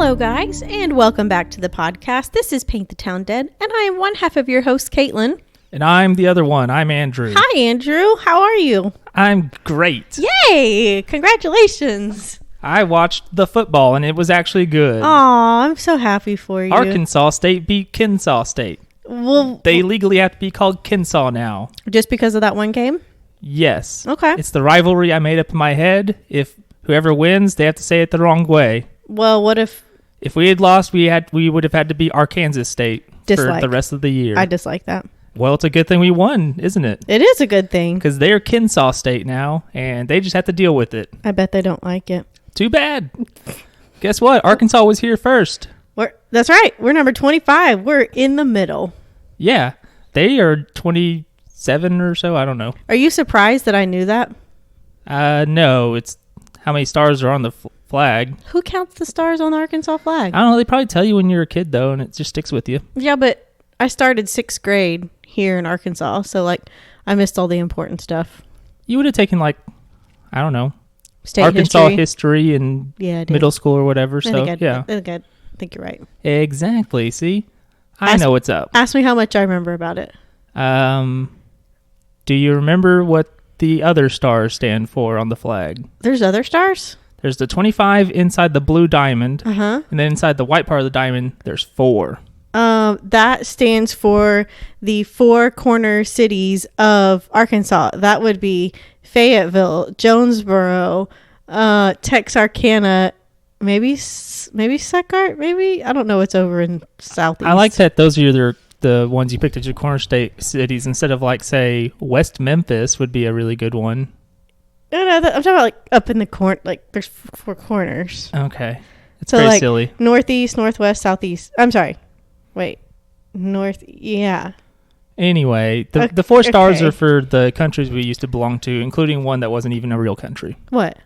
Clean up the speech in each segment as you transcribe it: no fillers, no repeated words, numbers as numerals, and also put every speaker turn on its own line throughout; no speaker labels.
Hello, guys, and welcome back to the podcast. This is Paint the Town Dead, and I am one half of your host, Caitlin.
And I'm the other one. I'm Andrew.
Hi, Andrew. How are you?
I'm great.
Yay! Congratulations.
I watched the football, and it was actually good.
Aw, I'm so happy for you.
Arkansas State beat Kennesaw State.
Well,
They legally have to be called Kennesaw now.
just because of that one game?
Yes.
Okay.
It's the rivalry I made up in my head. If whoever wins, they have to say it the wrong way.
Well, what if...
If we had lost, we would have had to be Arkansas State
Dislike.
for the rest of the year.
I dislike that.
Well, it's a good thing we won, isn't it?
It is a good thing.
Because they're Kennesaw State now, and they just have to deal with it.
I bet they don't like it.
Too bad. Guess what? Arkansas was here first.
That's right. We're number 25. We're in the middle.
Yeah. They are 27 or so. I don't know.
Are you surprised that I knew that?
No. It's how many stars are on the flag.
Who counts the stars on the Arkansas flag?
I don't know. They probably tell you when you're a kid, though, and it just sticks with you.
Yeah, but I started 6th grade here in Arkansas, so, I missed all the important stuff.
You would have taken, I don't know,
State
Arkansas history in
yeah,
middle school or whatever.
I
So, yeah.
I think you're right.
Exactly. See? I know what's up.
Ask me how much I remember about it.
Do you remember what the other stars stand for on the flag?
There's other stars?
There's the 25 inside the blue diamond,
Uh-huh.
and then inside the white part of the diamond, there's 4.
That stands for the 4 corner cities of Arkansas. That would be Fayetteville, Jonesboro, Texarkana, maybe Stuttgart, maybe? I don't know what's over in Southeast.
I like that those are the ones you picked as your corner state cities instead of, say, West Memphis would be a really good one.
No, I'm talking about, up in the corner, there's 4 corners.
Okay. It's
So,
very silly.
Northeast, Northwest, Southeast. I'm sorry. Wait. North, yeah.
Anyway, the 4 stars
okay.
are for the countries we used to belong to, including one that wasn't even a real country.
What?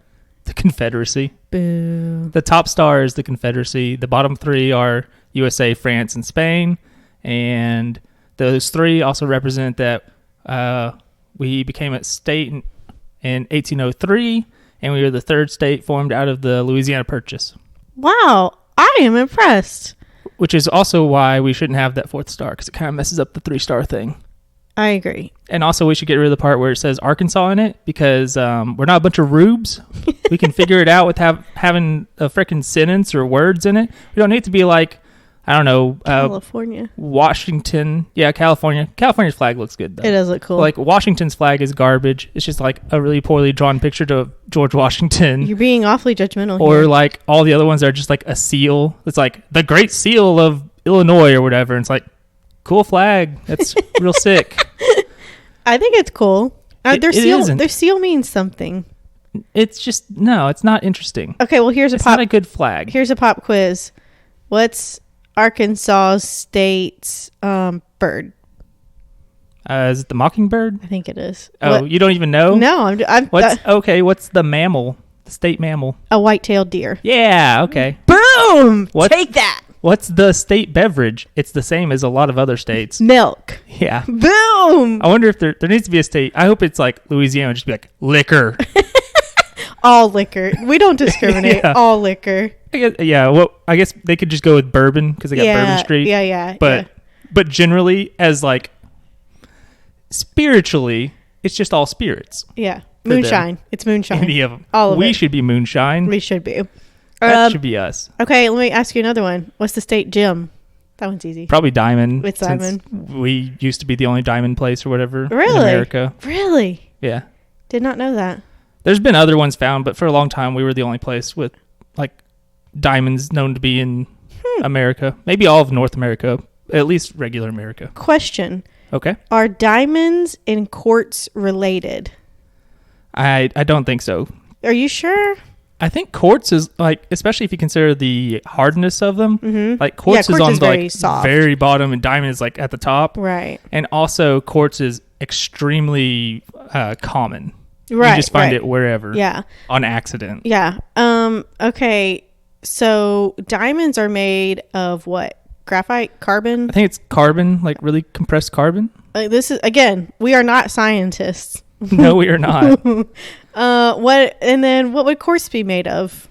The Confederacy.
Boo.
The top star is the Confederacy. The bottom 3 are USA, France, and Spain. And those 3 also represent that we became a state in 1803, and we were the 3rd state formed out of the Louisiana Purchase.
Wow. I am impressed.
Which is also why we shouldn't have that 4th star, because it kind of messes up the 3-star thing.
I agree.
And also we should get rid of the part where it says Arkansas in it, because we're not a bunch of rubes. We can figure it out with having a freaking sentence or words in it. We don't need to be I don't know.
California.
Washington. Yeah, California. California's flag looks good, though.
It does look cool.
Washington's flag is garbage. It's just a really poorly drawn picture to George Washington.
You're being awfully judgmental
or
here.
All the other ones are just a seal. It's the Great Seal of Illinois or whatever. And it's cool flag. That's real sick.
I think it's cool. Their seal means something.
It's just, no, it's not interesting.
Okay, well,
It's not a good flag.
Here's a pop quiz. What's Arkansas State's bird?
Is it the mockingbird?
I think it is.
Oh, you don't even know?
No,
What's the mammal? The state mammal?
A white-tailed deer.
Yeah, okay.
Boom! Take that!
What's the state beverage? It's the same as a lot of other states.
Milk.
Yeah.
Boom!
I wonder if there needs to be a state. I hope it's Louisiana, just be liquor.
All liquor. We don't discriminate. Yeah. All liquor.
I guess they could just go with bourbon because they got Bourbon Street.
Yeah.
But generally, as spiritually, it's just all spirits.
Yeah. Moonshine. It's moonshine.
Any of them.
All of
we
it.
should be moonshine.
We should be.
That should be us.
Okay, let me ask you another one. What's the state gym? That one's easy.
Probably Diamond.
It's Diamond.
We used to be the only diamond place or whatever in
Really?
America.
Really?
Yeah.
Did not know that.
There's been other ones found, but for a long time we were the only place with diamonds known to be in America. Maybe all of North America, at least regular America.
Question.
Okay.
Are diamonds and quartz related?
I don't think so.
Are you sure?
I think quartz is especially if you consider the hardness of them.
Mm-hmm.
Quartz is on
the
very bottom, and diamond is at the top.
Right.
And also quartz is extremely common.
Right.
You just find it wherever.
Yeah.
On accident.
Yeah. Okay. So diamonds are made of what? Graphite? Carbon?
I think it's carbon, really compressed carbon.
This is, again, we are not scientists.
No, we are not.
What would quartz be made of?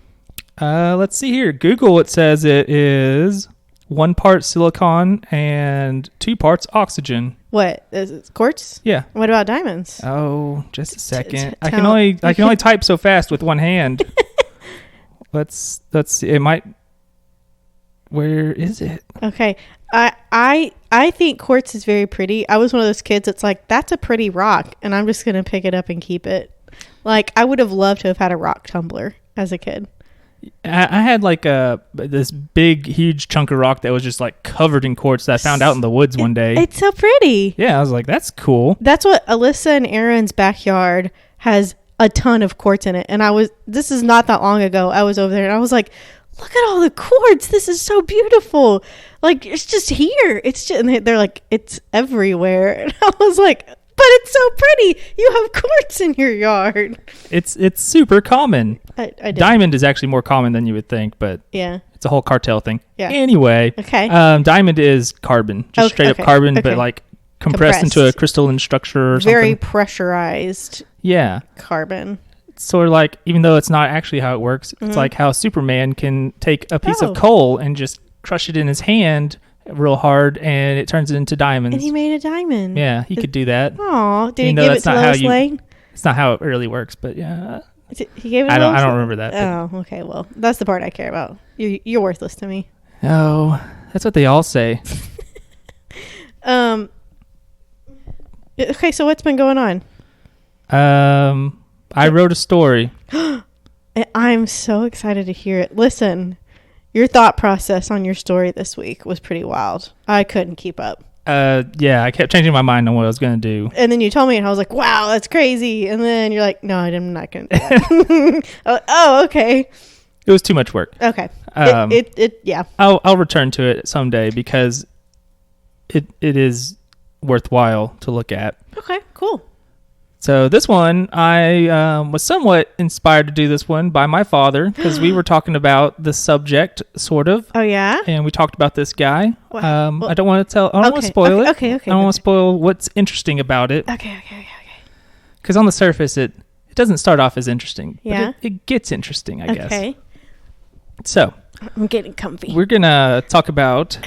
Let's see here. Google, it says it is 1 part silicon and 2 parts oxygen.
What is it? Quartz?
Yeah.
What about diamonds?
Oh, just a second. I can only type so fast with one hand. Let's see. It might. Where is it?
Okay. I think quartz is very pretty. I was one of those kids that's like, that's a pretty rock, and I'm just gonna pick it up and keep it. Like, I would have loved to have had a rock tumbler as a kid.
I had like this big, huge chunk of rock that was just like covered in quartz that I found out in the woods one day.
It's so pretty.
Yeah, I was like, that's cool.
That's what Alyssa and Aaron's backyard has, a ton of quartz in it. And this is not that long ago. I was over there and I was like, look at all the quartz. This is so beautiful. Like, it's just here. It's just, and they're like, it's everywhere. And I was like, but it's so pretty. You have quartz in your yard.
It's super common.
I
Diamond is actually more common than you would think, but
yeah,
it's a whole cartel thing.
Yeah.
Anyway,
okay.
Diamond is carbon, just straight up carbon, but like compressed into a crystalline structure or something.
Very pressurized.
Yeah.
Carbon.
It's sort of like, even though it's not actually how it works, it's like how Superman can take a piece of coal and just crush it in his hand real hard, and it turns it into diamonds.
And he made a diamond.
Yeah, he could do that.
Oh, did he give it to Lois Lane?
It's not how it really works, but yeah.
He gave it to
I don't remember that.
Oh, okay. Well, that's the part I care about. You're worthless to me.
Oh, that's what they all say.
Okay, so what's been going on?
I wrote a story.
I'm so excited to hear it. Listen, your thought process on your story this week was pretty wild. I couldn't keep up.
Yeah, I kept changing my mind on what I was going to do.
And then you told me, and I was like, wow, that's crazy. And then you're like, no, I'm not going to do that. Oh, okay.
It was too much work.
Okay. Yeah.
I'll return to it someday because it is worthwhile to look at.
Okay, cool.
So this one, I was somewhat inspired to do this one by my father because we were talking about the subject, sort of.
Oh, yeah?
And we talked about this guy.
Well,
I don't want to tell. I don't want to spoil it.
Okay.
I don't want to spoil what's interesting about it.
Okay.
Because on the surface, it doesn't start off as interesting.
Yeah.
But it gets interesting, I guess.
Okay.
So.
I'm getting comfy.
We're going to talk about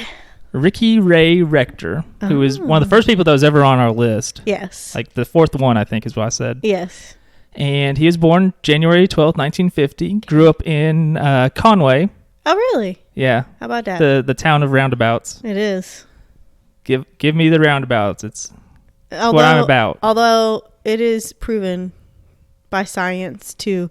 Rickey Ray Rector, who is one of the first people that was ever on our list.
Yes.
Like the fourth one, I think is what I said.
Yes.
And he was born January 12th, 1950. Grew up in Conway.
Oh, really?
Yeah.
How about that?
The town of roundabouts.
It is.
Give me the roundabouts. It's what I'm about.
Although it is proven by science to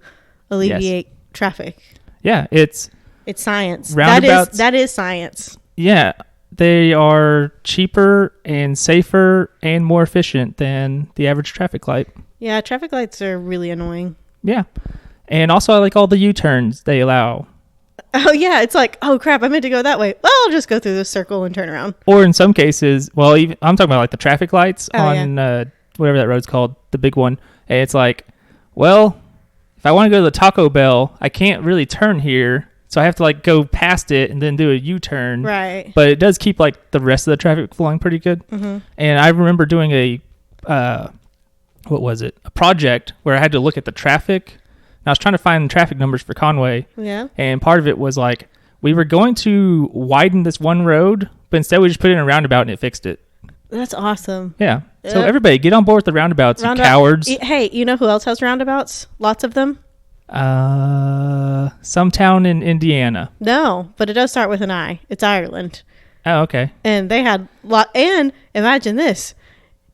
alleviate traffic.
Yeah, it's
science.
Roundabouts.
That is science.
Yeah. They are cheaper and safer and more efficient than the average traffic light.
Yeah, traffic lights are really annoying.
Yeah. And also I like all the U-turns they allow.
Oh, yeah. It's like, oh, crap, I meant to go that way. Well, I'll just go through this circle and turn around.
Or in some cases, well, even I'm talking about like the traffic lights on whatever that road's called, the big one. And it's like, well, if I want to go to the Taco Bell, I can't really turn here. So I have to like go past it and then do a U-turn.
Right.
But it does keep like the rest of the traffic flowing pretty good. Mm-hmm. And I remember doing a project where I had to look at the traffic. And I was trying to find traffic numbers for Conway.
Yeah.
And part of it was like, we were going to widen this one road, but instead we just put in a roundabout and it fixed it.
That's awesome.
Yeah. So everybody get on board with the roundabouts, you cowards.
Hey, you know who else has roundabouts? Lots of them.
Some town in Indiana.
No, but it does start with an I. It's Ireland.
Oh, okay.
And they had and imagine this.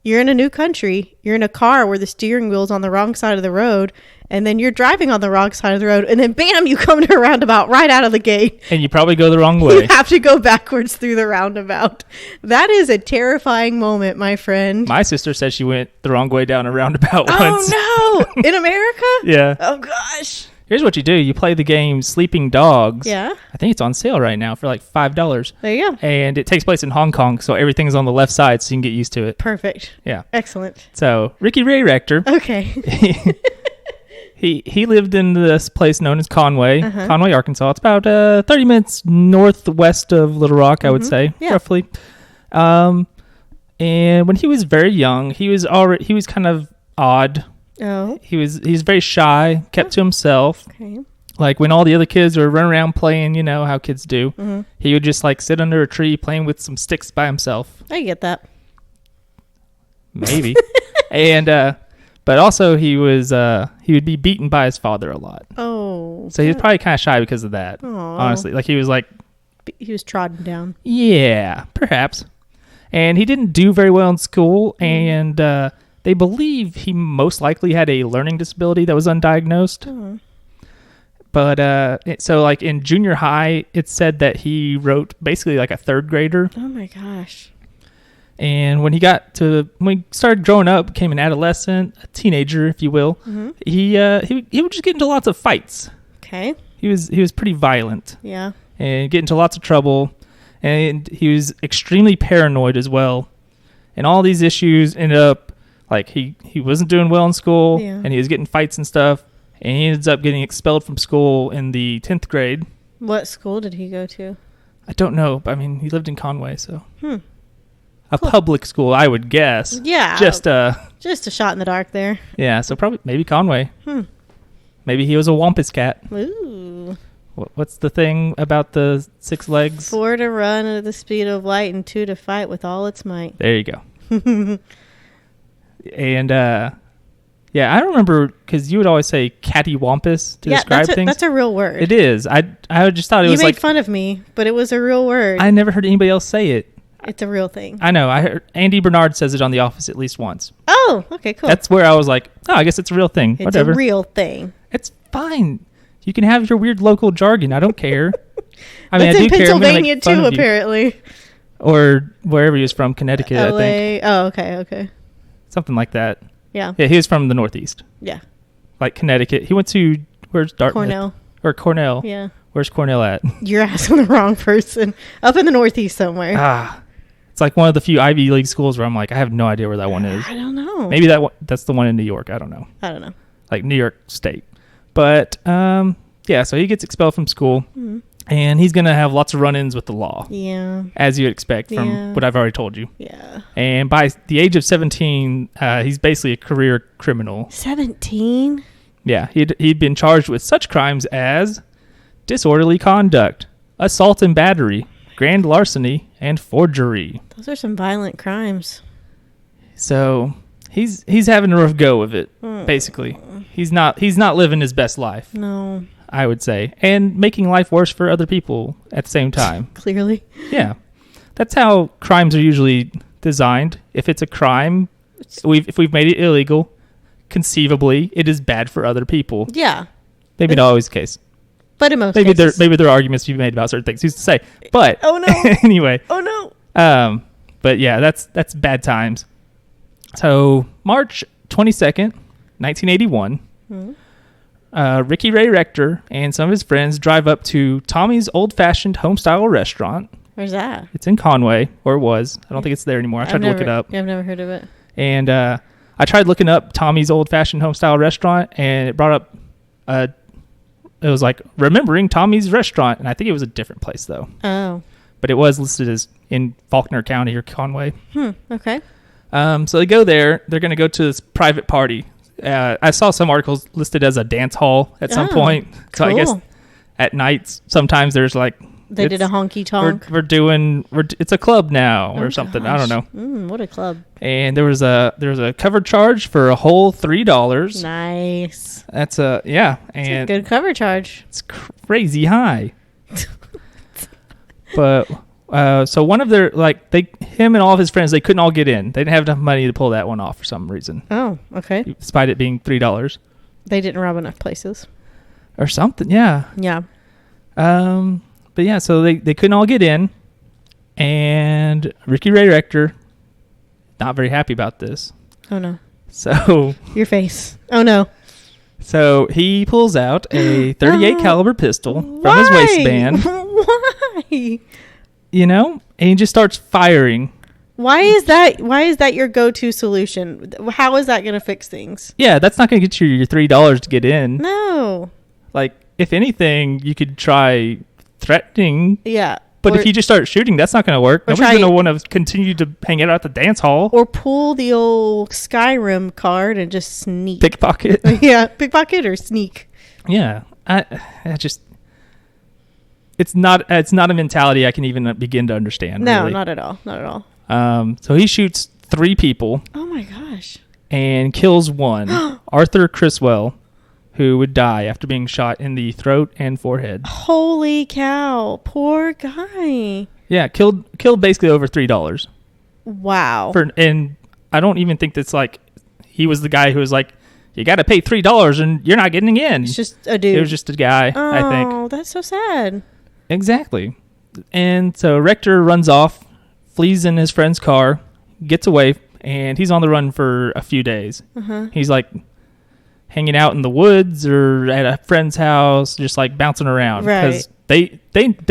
You're in a new country. You're in a car where the steering wheel's on the wrong side of the road, and then you're driving on the wrong side of the road, and then bam, you come to a roundabout right out of the gate.
And you probably go the wrong way.
You have to go backwards through the roundabout. That is a terrifying moment, my friend.
My sister said she went the wrong way down a roundabout once.
Oh, no. In America?
Yeah.
Oh, gosh.
Here's what you do. You play the game Sleeping Dogs.
Yeah.
I think it's on sale right now for like $5.
There you go.
And it takes place in Hong Kong, so everything's on the left side so you can get used to it.
Perfect.
Yeah.
Excellent.
So, Rickey Ray Rector.
Okay.
He lived in this place known as Conway, Conway, Arkansas. It's about 30 minutes northwest of Little Rock, I would say, roughly. And when he was very young, he was kind of odd.
Oh.
He was very shy, kept to himself.
Okay.
like when all the other kids were running around playing, you know how kids do, he would just like sit under a tree playing with some sticks by himself.
I get that.
Maybe. And but also he would be beaten by his father a lot.
Oh.
So he was probably kind of shy because of that.
Aw.
Honestly, like he was
trodden down.
Yeah, perhaps. And he didn't do very well in school, and they believe he most likely had a learning disability that was undiagnosed.
Oh.
But so like in junior high, it said that he wrote basically like a third grader.
Oh my gosh.
And when he started growing up, became an adolescent, a teenager, if you will, he would just get into lots of fights.
Okay.
He was pretty violent.
Yeah.
And get into lots of trouble. And he was extremely paranoid as well. And all these issues ended up, like, he wasn't doing well in school, and he was getting fights and stuff. And he ends up getting expelled from school in the 10th grade.
What school did he go to?
I don't know. But I mean, he lived in Conway, so. A public school, I would guess.
Yeah.
Just a
shot in the dark there.
Yeah, so probably, maybe Conway. Maybe he was a Wampus cat.
Ooh.
What's the thing about the 6 legs?
4 to run at the speed of light and 2 to fight with all its might.
There you go. And, yeah, I remember, because you would always say cattywampus to describe things.
That's a real word.
It is. I just thought it was like...
You made fun of me, but it was a real word.
I never heard anybody else say it.
It's a real thing.
I know. I heard Andy Bernard says it on The Office at least once.
Oh, okay, cool.
That's where I was like, oh, I guess it's a real thing.
It's
Whatever.
a real thing.
It's fine. You can have your weird local jargon. I don't care. I mean,
That's
I do
in
care.
Pennsylvania too, apparently.
Or wherever he was from, Connecticut,
LA.
I think.
Oh, okay.
Something like that.
Yeah.
Yeah, he was from the Northeast.
Yeah.
Like Connecticut. He went to, where's Dartmouth?
Cornell.
Or Cornell.
Yeah.
Where's Cornell at?
You're asking the wrong person. Up in the Northeast somewhere.
It's like one of the few Ivy League schools where I'm like, I have no idea where that one is.
I don't know.
Maybe that's the one in New York. I don't know. Like New York State. But, yeah, so he gets expelled from school. And he's going to have lots of run-ins with the law. Yeah. As you'd expect from what I've already told you. Yeah. And by the age of 17, he's basically a career criminal.
17?
Yeah. He'd been charged with such crimes as disorderly conduct, assault and battery, grand larceny, and forgery.
Those are some violent crimes.
So he's having a rough go of it, basically. He's not living his best life.
No.
I would say. And making life worse for other people at the same time.
Clearly.
Yeah. That's how crimes are usually designed. If it's a crime, if we've made it illegal, conceivably, it is bad for other people.
Yeah.
Maybe not always the case.
But in most cases.
Maybe there are arguments to be made about certain things. Who's to say? But
oh no.
Anyway.
Oh no.
But yeah, that's bad times. So March 22nd, 1981. Rickey Ray Rector and some of his friends drive up to Tommy's old-fashioned home-style restaurant.
Where's that?
It's in Conway, or it was. I don't think it's there anymore. I tried to look it up.
Yeah, I've never heard of it.
And I tried looking up Tommy's old-fashioned home-style restaurant, and it brought up, it was like, remembering Tommy's restaurant, and I think it was a different place, though.
Oh.
But it was listed as in Faulkner County or Conway.
Okay.
So they go there. They're going to go to this private party. I saw some articles listed as a dance hall at some point. So cool. I guess at nights, sometimes there's like...
They did a honky tonk.
It's a club now or something.
Gosh.
I don't know.
What a club.
And there was a cover charge for a whole $3.
Nice.
That's and
a good cover charge.
It's crazy high. But so one of their him and all of his friends, they couldn't all get in. They didn't have enough money to pull that one off for some reason.
Oh, okay.
Despite it being $3.
They didn't rob enough places.
Or something, yeah.
Yeah.
But yeah, so they couldn't all get in, and Rickey Ray Rector, not very happy about this.
Oh no.
So
your face. Oh no.
So he pulls out a .38 caliber pistol from his waistband.
Why?
You know, and he just starts firing.
Why is that your go-to solution? How is that going to fix things?
Yeah, that's not going to get you your $3 to get in.
No.
Like, if anything, you could try threatening.
Yeah.
But if you just start shooting, that's not going to work. Nobody's going to want to continue to hang out at the dance hall.
Or pull the old Skyrim card and just sneak.
Pickpocket.
Yeah, pickpocket or sneak.
Yeah. I just it's not a mentality I can even begin to understand.
No,
really.
not at all. Not at all.
So he shoots 3 people.
Oh my gosh.
And kills one, Arthur Criswell, who would die after being shot in the throat and forehead.
Holy cow. Poor guy.
Yeah, killed basically over $3.
Wow.
And I don't even think that's like he was the guy who was like, you got to pay $3 and you're not getting in.
It's just a dude.
It was just a guy, I think.
Oh, that's so sad.
Exactly. And so Rector runs off, flees in his friend's car, gets away, and he's on the run for a few days. He's like hanging out in the woods or at a friend's house, just like bouncing around. Because they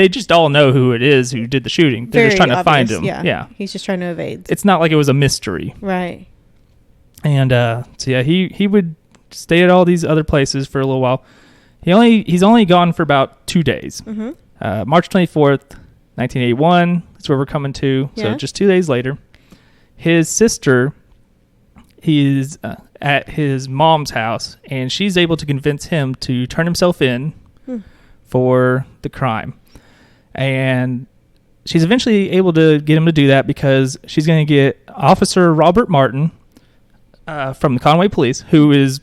just all know who it is who did the shooting. They're just trying to find him. Yeah.
He's just trying to evade.
It's not like it was a mystery.
Right.
And so yeah, he would stay at all these other places for a little while. He's only gone for about 2 days. March 24th, 1981. That's where we're coming to.
Yeah.
So just 2 days later. His sister is at his mom's house, and she's able to convince him to turn himself in for the crime. And she's eventually able to get him to do that because she's going to get Officer Robert Martin from the Conway Police, who is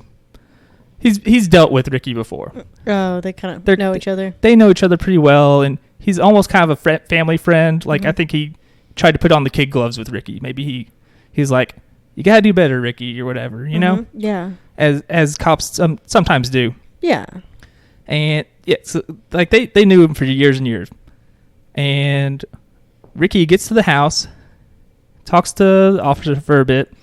he's dealt with Rickey before.
Oh, they kind of know each other.
They know each other pretty well, and he's almost kind of a family friend. Like I think he tried to put on the kid gloves with Rickey. Maybe he's like, you gotta do better, Rickey, or whatever, you know?
Yeah.
As cops sometimes do.
Yeah.
And yeah, so like they knew him for years and years. And Rickey gets to the house, talks to the officer for a bit,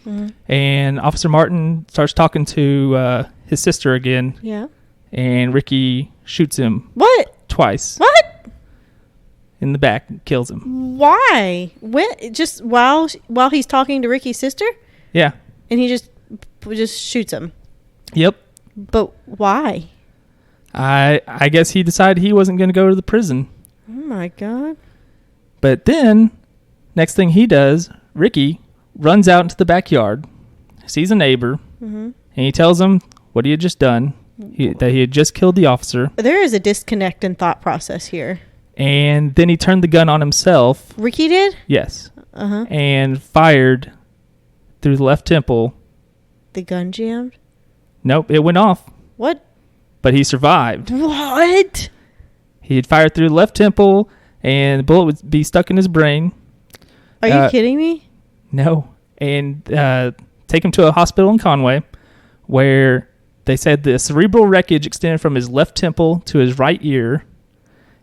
and Officer Martin starts talking to his sister again.
Yeah. And
Rickey shoots him.
What?
Twice.
What?
In the back, kills him.
Why? When? Just while he's talking to Rickey's sister?
Yeah.
And he just shoots him.
Yep.
But why?
I guess he decided he wasn't going to go to the prison.
Oh my God.
But then, next thing he does, Rickey runs out into the backyard, sees a neighbor, and he tells him what he had just done, that he had just killed the officer.
There is a disconnect in thought process here.
And then he turned the gun on himself.
Rickey did?
Yes. And fired through the left temple.
The gun jammed?
Nope, it went off.
What?
But he survived.
What?
He had fired through the left temple, and the bullet would be stuck in his brain.
Are you kidding me?
No. And take him to a hospital in Conway, where they said the cerebral wreckage extended from his left temple to his right ear.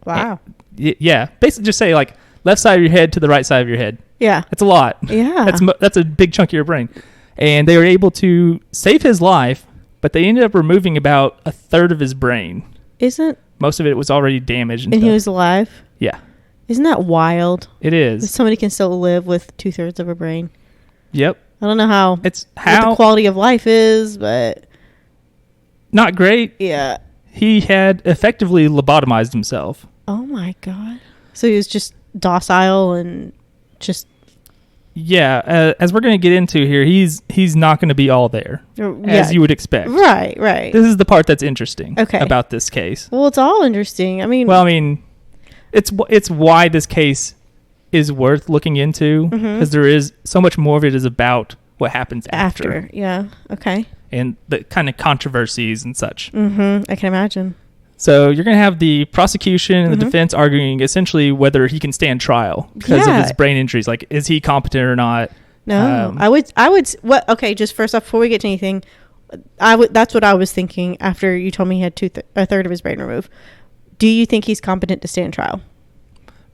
Wow.
Yeah. Basically just say like left side of your head to the right side of your head.
Yeah.
That's a lot.
Yeah.
That's a big chunk of your brain. And they were able to save his life, but they ended up removing about a third of his brain. Most of it was already damaged.
And he was alive?
Yeah.
Isn't that wild?
It is.
That somebody can still live with 2/3 of a brain.
Yep.
I don't know what the quality of life is, but
not great.
Yeah.
He had effectively lobotomized himself.
Oh my God. So he was just docile and just...
Yeah, as we're going to get into here, he's not going to be all there, as you would expect.
Right.
This is the part that's interesting about this case.
Well, it's all interesting.
It's why this case is worth looking into, because there is so much more of it is about what happens after.
Yeah, okay.
And the kind of controversies and such.
I can imagine.
So you're going to have the prosecution and the defense arguing essentially whether he can stand trial because of his brain injuries. Like, is he competent or not?
No, I would. What? Okay, just first off, before we get to anything, that's what I was thinking after you told me he had a third of his brain removed. Do you think he's competent to stand trial?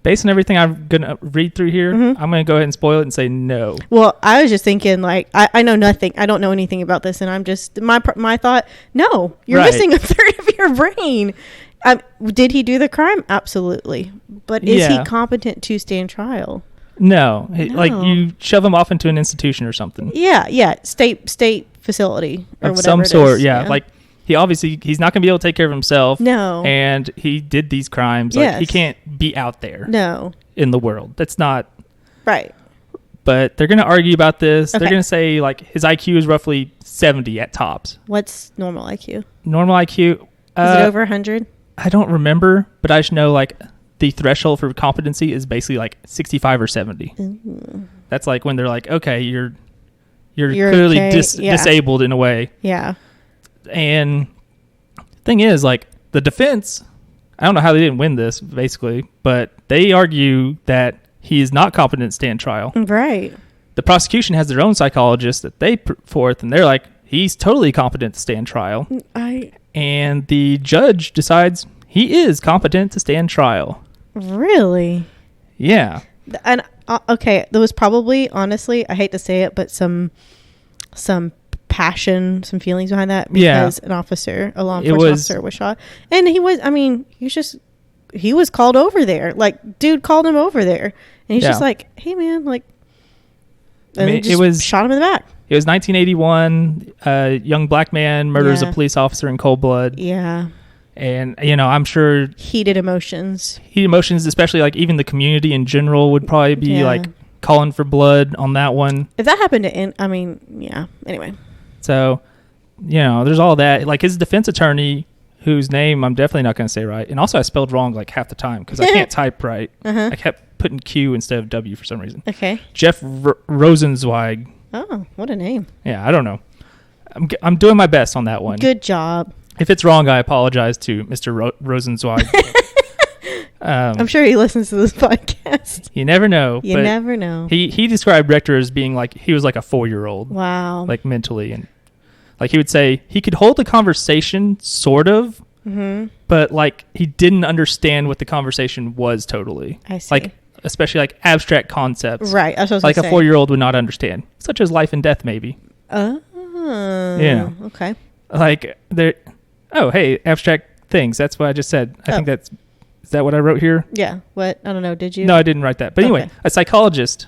Based on everything I'm going to read through here, I'm going to go ahead and spoil it and say no.
Well, I was just thinking, like, I know nothing. I don't know anything about this, and I'm just, my thought, no, you're missing a third of your brain. Did he do the crime? Absolutely. But is he competent to stand trial?
No. Like, you shove him off into an institution or something.
Yeah. State facility or
of
whatever
some
it
sort,
is.
yeah. Like, he's not going to be able to take care of himself.
No.
And he did these crimes. Like, he can't be out there.
No.
In the world. That's not.
Right.
But they're going to argue about this. Okay. They're going to say, like, his IQ is roughly 70 at tops.
What's normal IQ?
Normal IQ,
Is it over 100?
I don't remember, but I just know like the threshold for competency is basically like 65 or 70.
Ooh.
That's like when they're like, okay, you're clearly
okay.
disabled in a way.
Yeah.
And thing is, like, the defense, I don't know how they didn't win this, basically, but they argue that he is not competent to stand trial.
Right.
The prosecution has their own psychologist that they put forth, and they're like, he's totally competent to stand trial. And the judge decides he is competent to stand trial.
Really?
Yeah.
And okay, there was probably, honestly, I hate to say it, but some passion, some feelings behind that because a law enforcement officer was shot. And he was called over there. Like, dude called him over there. And he's just like, hey, man, like, and it was shot him in the back.
It was 1981. A young black man murders a police officer in cold blood.
Yeah.
And, I'm sure...
Heated emotions,
especially, like, even the community in general would probably be, like, calling for blood on that one.
If that happened to... Anyway.
So, there's all that. Like, his defense attorney, whose name I'm definitely not going to say right, and also I spelled wrong, like, half the time, because I can't type right.
Uh-huh.
I kept putting Q instead of W for some reason.
Okay.
Jeff Rosenzweig.
Oh, what a name.
Yeah, I don't know. I'm doing my best on that one.
Good job.
If it's wrong, I apologize to Mr. Rosenzweig.
I'm sure he listens to this podcast.
You never know.
You never know.
He described Rector as being like, he was like a 4-year-old.
Wow.
Like mentally. And like he would say he could hold a conversation, sort of, but like he didn't understand what the conversation was totally.
I see.
Like, especially like abstract concepts.
Right. I was
like a 4-year-old would not understand, such as life and death, maybe.
Oh.
Yeah.
Okay.
Like there. Oh, hey, abstract things. That's what I just said. I think is that what I wrote here?
Yeah. What? I don't know. Did you?
No, I didn't write that. But anyway, a psychologist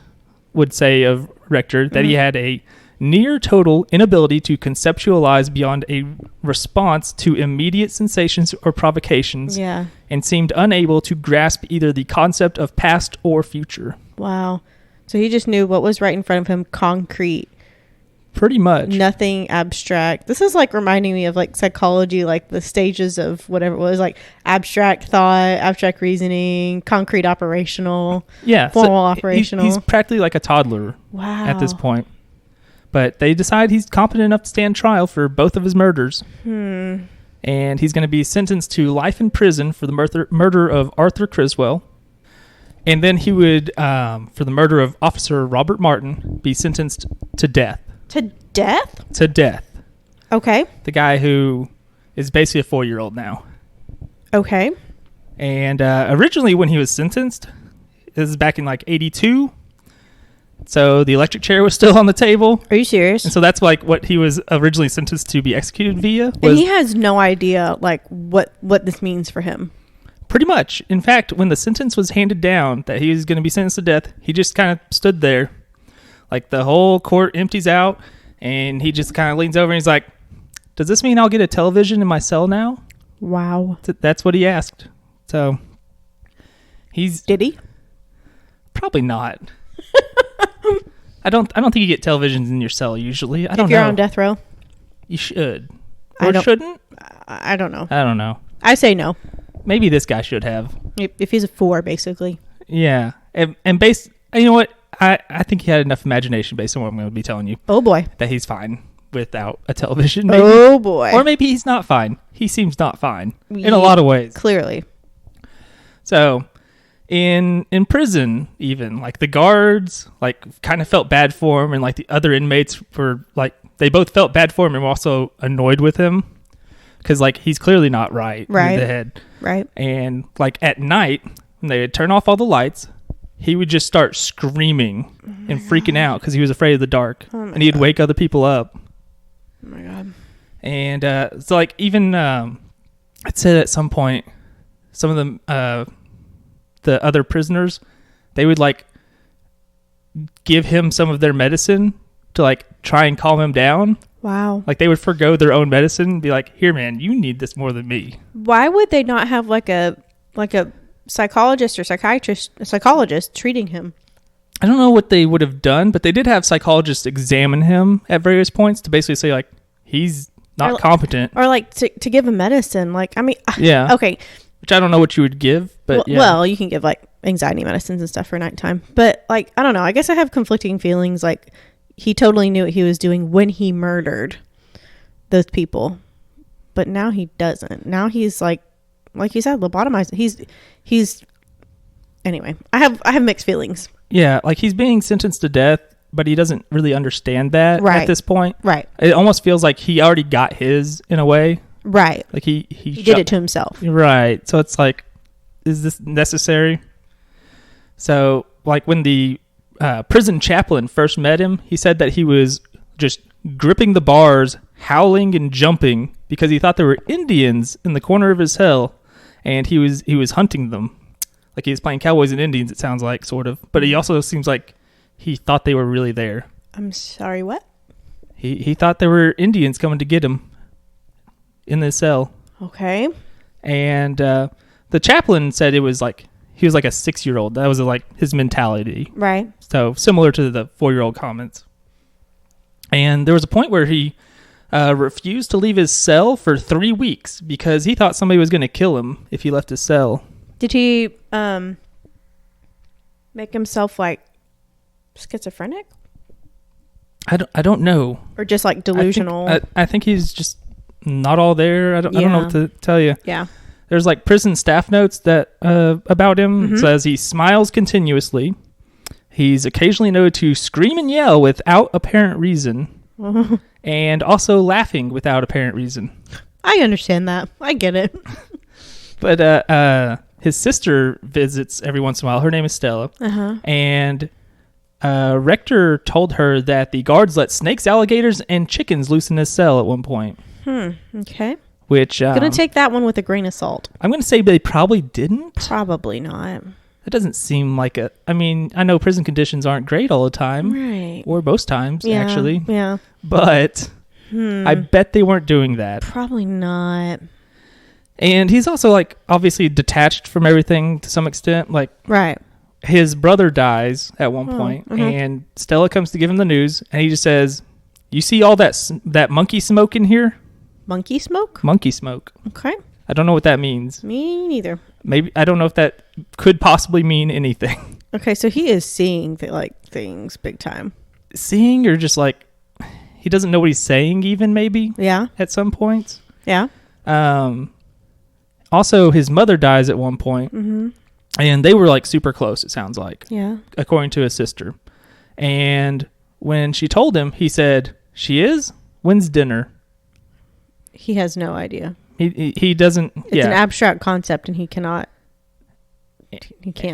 would say of Rector that he had a near total inability to conceptualize beyond a response to immediate sensations or provocations.
Yeah.
And seemed unable to grasp either the concept of past or future.
Wow. So he just knew what was right in front of him, concrete.
Pretty much.
Nothing abstract. This is like reminding me of like psychology, like the stages of whatever it was, like abstract thought, abstract reasoning, concrete operational, formal operational.
He's practically like a toddler at this point. But they decide he's competent enough to stand trial for both of his murders. And he's going to be sentenced to life in prison for the murder of Arthur Criswell. And then he would, for the murder of Officer Robert Martin, be sentenced to death.
To death?
To death.
Okay.
The guy who is basically a 4-year-old now.
Okay.
And originally when he was sentenced, this is back in like 82. So the electric chair was still on the table.
Are you serious?
And so that's like what he was originally sentenced to be executed via.
And he has no idea like what this means for him.
Pretty much. In fact, when the sentence was handed down that he was going to be sentenced to death, he just kind of stood there. Like the whole court empties out and he just kind of leans over and he's like, does this mean I'll get a television in my cell now?
Wow.
That's what he asked. So
Did he?
Probably not. I don't think you get televisions in your cell usually. I don't know.
If you're on death row?
You should. Or shouldn't?
I don't know.
I don't know.
I say no.
Maybe this guy should have.
If he's a 4, basically.
Yeah. And based, you know what? I think he had enough imagination based on what I'm going to be telling you.
Oh, boy.
That he's fine without a television. Maybe.
Oh, boy.
Or maybe he's not fine. He seems not fine in a lot of ways.
Clearly.
So, in prison, even, like, the guards, like, kind of felt bad for him, and, like, the other inmates were, like, they both felt bad for him and were also annoyed with him. Because, like, he's clearly not right in the head.
Right.
And, like, at night, when they would turn off all the lights, he would just start screaming and freaking out because he was afraid of the dark. And he'd wake other people up.
Oh, my God.
And so, like, even I'd said at some point, some of them, the other prisoners, they would, like, give him some of their medicine to, like, try and calm him down.
Wow.
Like, they would forgo their own medicine and be like, here, man, you need this more than me.
Why would they not have, like a psychologist or psychologist treating him?
I don't know what they would have done, but they did have psychologists examine him at various points to basically say, like, he's not competent.
Or like to give him medicine. Like, I mean,
Yeah.
okay.
Which I don't know what you would give, but
Well, you can give like anxiety medicines and stuff for nighttime. But like, I don't know. I guess I have conflicting feelings. Like, he totally knew what he was doing when he murdered those people. But now he doesn't. Now he's like you said, lobotomized. He's anyway, I have mixed feelings.
Yeah, like he's being sentenced to death, but he doesn't really understand that at this point.
Right.
It almost feels like he already got his in a way.
Right.
Like he
did it to himself.
Right. So it's like, is this necessary? So like when the prison chaplain first met him, he said that he was just gripping the bars, howling and jumping because he thought there were Indians in the corner of his cell, and he was hunting them. Like he was playing cowboys and Indians, it sounds like, sort of. But he also seems like he thought they were really there.
I'm sorry, what?
He thought there were Indians coming to get him in the cell.
Okay.
And the chaplain said it was like he was like a 6-year-old. That was like his mentality.
Right.
So similar to the 4-year-old comments. And there was a point where he refused to leave his cell for 3 weeks because he thought somebody was going to kill him if he left his cell.
Did he make himself like schizophrenic?
I don't know.
Or just like delusional?
I think he's just not all there. I don't know what to tell you.
Yeah.
There's like prison staff notes that about him. It says he smiles continuously. He's occasionally known to scream and yell without apparent reason. And also laughing without apparent reason.
I understand that. I get it.
But his sister visits every once in a while. Her name is Stella. And Rector told her that the guards let snakes, alligators, and chickens loose in his cell at one point.
Okay.
Which
gonna take that one with a grain of salt.
I'm gonna say they probably didn't.
Probably not.
It doesn't seem like a. I mean, I know prison conditions aren't great all the time,
right?
Or most times, actually.
Yeah.
But I bet they weren't doing that.
Probably not.
And he's also like obviously detached from everything to some extent. Like,
right.
His brother dies at one point, and Stella comes to give him the news, and he just says, "You see all that monkey smoke in here?
Monkey smoke?
Monkey smoke."
Okay.
I don't know what that means.
Me neither.
Maybe I don't know if that could possibly mean anything.
Okay, so he is seeing things big time.
Seeing, or just like he doesn't know what he's saying, even maybe.
Yeah.
At some points.
Yeah.
Also, his mother dies at one point. And they were like super close, it sounds like.
Yeah. According
to his sister. And when she told him, he said, "She is? When's dinner?"
He has no idea.
He doesn't.
It's an abstract concept, and he can't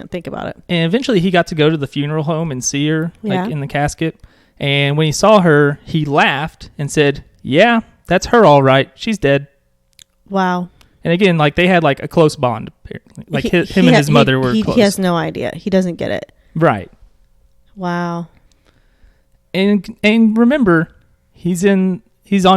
think about it.
And eventually he got to go to the funeral home and see her, like in the casket. And when he saw her, he laughed and said, "Yeah, that's her all right. She's dead."
Wow.
And again, like they had like a close bond, apparently. Like him and his mother were close.
He has no idea. He doesn't get it.
Right.
Wow.
And remember, he's on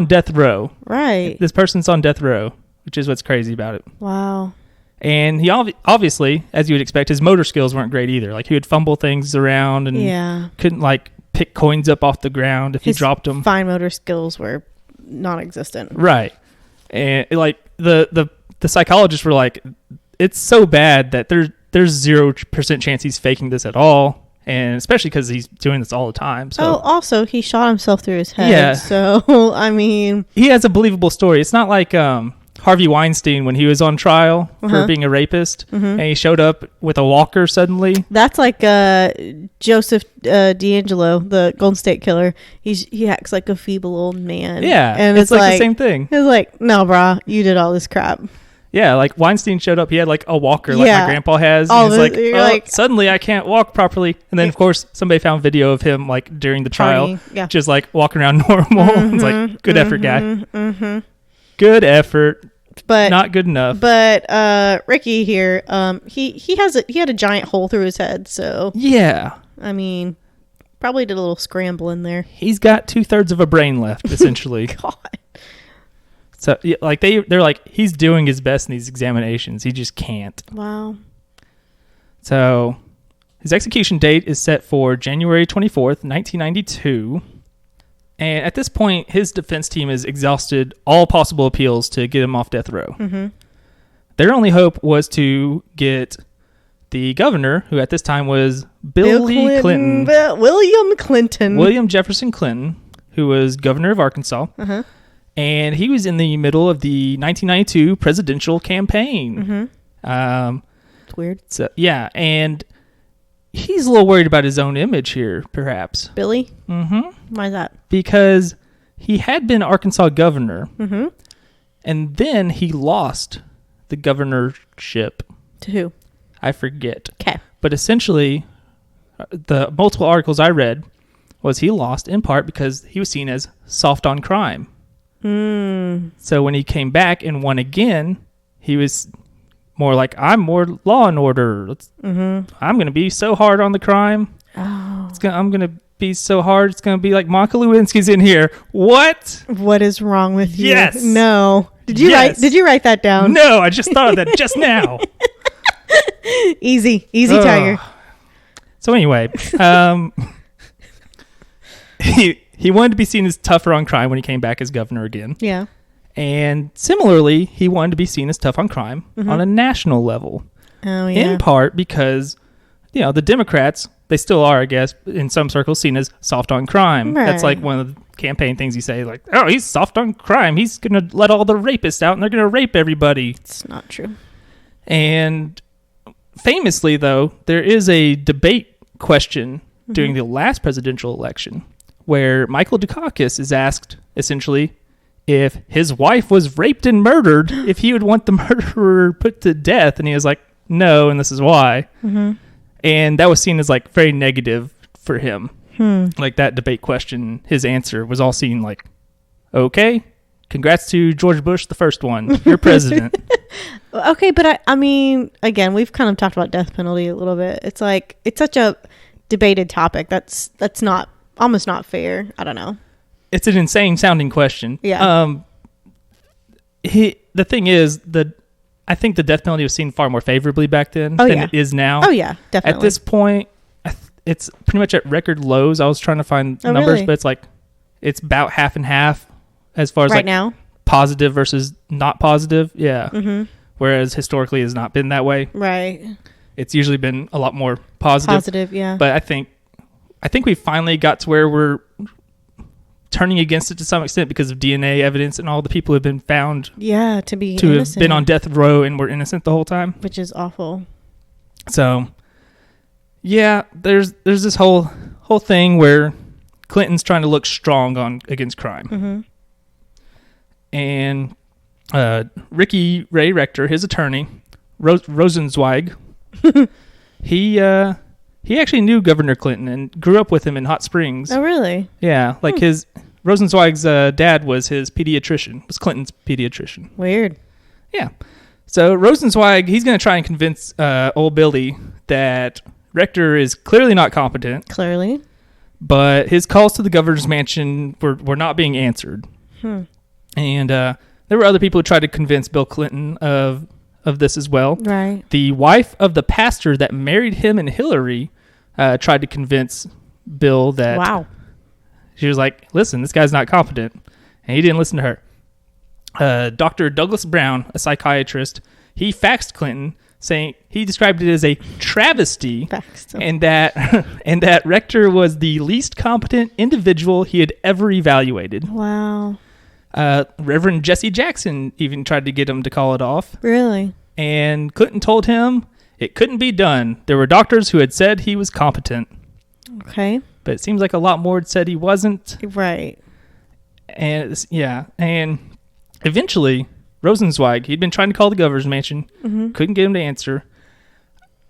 death row.
Right.
This person's on death row, which is what's crazy about it.
Wow.
And he obviously, as you would expect, his motor skills weren't great either. Like he would fumble things around and couldn't like pick coins up off the ground if he dropped them.
Fine motor skills were non-existent.
Right. And like the psychologists were like, it's so bad that there's 0% chance he's faking this at all. And especially because he's doing this all the time. So
also he shot himself through his head.
Yeah.
So I mean,
he has a believable story. It's not like Harvey Weinstein when he was on trial for being a rapist, and he showed up with a walker suddenly.
That's like Joseph D'Angelo, the Golden State Killer. He acts like a feeble old man.
Yeah,
and
it's like the same thing.
It's like, no, brah, you did all this crap.
Yeah, like Weinstein showed up. He had like a walker like my grandpa has. And he's like, suddenly I can't walk properly. And then, of course, somebody found video of him like during the trial, just like walking around normal. It's like, good effort, guy. Good effort, but not good enough.
But Ricky here, he had a giant hole through his head. So
yeah,
I mean, probably did a little scramble in there.
He's got 2/3 of a brain left, essentially.
God.
So, yeah, like they're like, he's doing his best in these examinations. He just can't.
Wow.
So, his execution date is set for January 24th, 1992. And at this point, his defense team has exhausted all possible appeals to get him off death row.
Mm-hmm.
Their only hope was to get the governor, who at this time was Bill Clinton.
William Clinton.
William Jefferson Clinton, who was governor of Arkansas.
Uh-huh.
And he was in the middle of the 1992 presidential campaign.
Mm-hmm. It's weird.
So, yeah, and he's a little worried about his own image here, perhaps.
Billy?
Mm-hmm.
Why is that?
Because he had been Arkansas governor,
Mm-hmm.
and then he lost the governorship.
To who?
I forget.
Okay.
But essentially, the multiple articles I read was he lost in part because he was seen as soft on crime. So when he came back and won again, he was more like, I'm more law and order. I'm going to be so hard on the crime.
Oh.
I'm going to be so hard. It's going to be like Monica Lewinsky's in here. What?
What is wrong with you?
Yes.
No. Did you write that down?
No, I just thought of that just now.
Easy tiger.
So anyway, he wanted to be seen as tougher on crime when he came back as governor again.
Yeah.
And similarly, he wanted to be seen as tough on crime on a national level.
Oh, yeah.
In part because, the Democrats, they still are, I guess, in some circles, seen as soft on crime.
Right.
That's like one of the campaign things you say, like, oh, he's soft on crime. He's going to let all the rapists out and they're going to rape everybody.
It's not true.
And famously, though, there is a debate question during the last presidential election where Michael Dukakis is asked, essentially, if his wife was raped and murdered, if he would want the murderer put to death. And he was like, no, and this is why. Mm-hmm. And that was seen as like very negative for him. Like that debate question, his answer was all seen like, okay, congrats to George Bush, the first one. You're president.
Okay, but I mean, again, we've kind of talked about death penalty a little bit. It's like, it's such a debated topic. That's not, almost not fair. I don't know.
It's an insane sounding question.
Yeah.
The thing is, I think the death penalty was seen far more favorably back then than it is now.
Oh, yeah, definitely.
At this point, it's pretty much at record lows. I was trying to find numbers,
really?
but it's about half and half as far as
right now,
positive versus not positive. Yeah.
Mm-hmm.
Whereas historically it has not been that way.
Right.
It's usually been a lot more positive.
Positive, yeah.
But I think we finally got to where we're turning against it to some extent because of DNA evidence and all the people who have been found
to be
to
innocent,
have been on death row and were innocent the whole time,
which is awful.
So yeah, there's this whole thing where Clinton's trying to look strong against crime. And Rickey Ray Rector, his attorney, Rosenzweig, he actually knew Governor Clinton and grew up with him in Hot Springs.
Oh, really?
Yeah, like his Rosenzweig's dad was his pediatrician, was Clinton's pediatrician.
Weird.
Yeah. So Rosenzweig, he's going to try and convince old Billy that Rector is clearly not competent.
Clearly.
But his calls to the governor's mansion were not being answered. And there were other people who tried to convince Bill Clinton of this as well.
Right.
The wife of the pastor that married him and Hillary tried to convince Bill that...
Wow.
She was like, listen, this guy's not competent. And he didn't listen to her. Dr. Douglas Brown, a psychiatrist, he faxed Clinton saying he described it as a travesty and that Rector was the least competent individual he had ever evaluated.
Wow.
Reverend Jesse Jackson even tried to get him to call it off.
Really?
And Clinton told him it couldn't be done. There were doctors who had said he was competent.
Okay.
But it seems like a lot more had said he wasn't.
Right.
And and eventually Rosenzweig, he'd been trying to call the governor's mansion, couldn't get him to answer.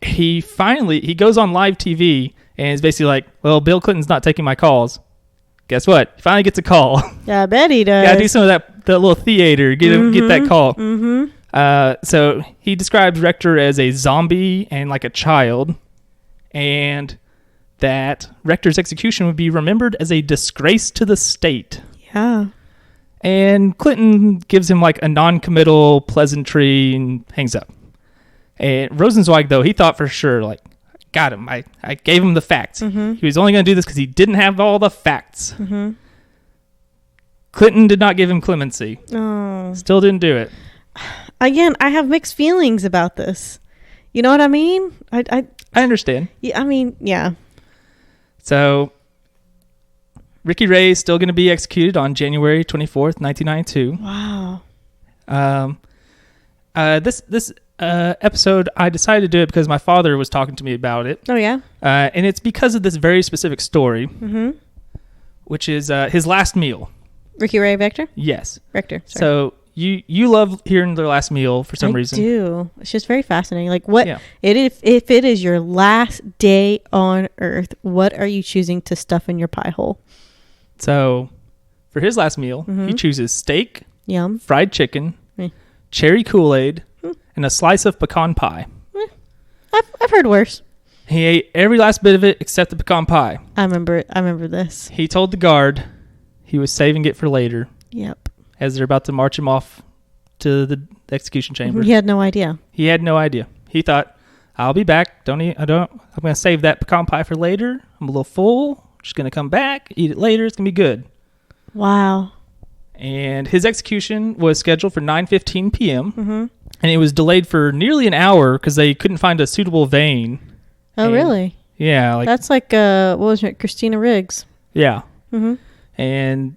He goes on live TV and is basically like, well, Bill Clinton's not taking my calls. Guess what? He finally gets a call.
Yeah, I bet he does.
Gotta do some of that little theater, get that call. So he describes Rector as a zombie and like a child, and that Rector's execution would be remembered as a disgrace to the state.
Yeah.
And Clinton gives him like a non-committal pleasantry and hangs up. And Rosenzweig, though, he thought for sure, like, got him. I gave him the facts. He was only going to do this because he didn't have all the facts. Clinton did not give him clemency.
Oh.
Still didn't do it.
Again, I have mixed feelings about this. You know what I mean?
I understand.
Yeah, I mean, yeah.
So, Rickey Ray is still going to be executed on January 24th, 1992.
Wow.
This episode, I decided to do it because my father was talking to me about it.
Oh, yeah?
And it's because of this very specific story,
Mm-hmm.
which is his last meal.
Rickey Ray Rector?
Yes.
Rector. Sorry.
So you love hearing their last meal for some reason.
I do. It's just very fascinating. Like, what
Yeah.
if it is your last day on Earth, what are you choosing to stuff in your pie hole?
So, for his last meal, he chooses steak,
Yum.
fried chicken,
Mm.
cherry Kool-Aid, and a slice of pecan pie.
I've heard worse.
He ate every last bit of it except the pecan pie.
I remember this.
He told the guard he was saving it for later
Yep.
as they're about to march him off to the execution chamber.
He had no idea.
He had no idea. He thought, I'll be back. I'm going to save that pecan pie for later. I'm a little full. Just going to come back, eat it later. It's going to be good.
Wow.
And his execution was scheduled for 9:15 p.m.
Mm-hmm.
And it was delayed for nearly an hour because they couldn't find a suitable vein.
Oh,
And-
really?
Yeah. Like,
That's like, what was it? Christina Riggs.
yeah.
Mm-hmm.
And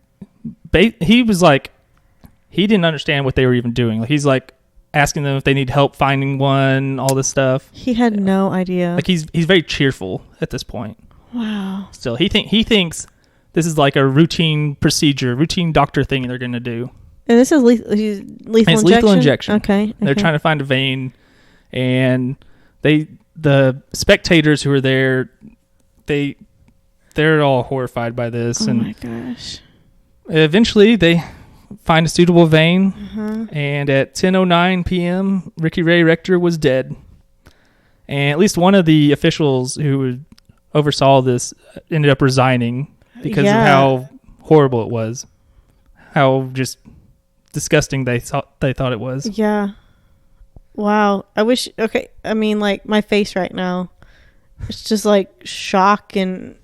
he was like, he didn't understand what they were even doing. Like, he's like asking them if they need help finding one, all this stuff.
He had no idea.
Like, he's very cheerful at this point.
Wow.
Still, he thinks this is like a routine procedure, routine doctor thing they're going to do.
And this is lethal injection?
It's lethal injection.
Okay.
They're trying to find a vein, and the spectators who are there, they're all horrified by this.
Oh,
and
my gosh.
eventually they find a suitable vein,
Uh-huh.
and at 10:09 p.m., Rickey Ray Rector was dead. And at least one of the officials who oversaw this ended up resigning because of how horrible it was, how just disgusting they thought it was.
Yeah. Wow. I wish. Okay. I mean, like, my face right now, it's just like shock and.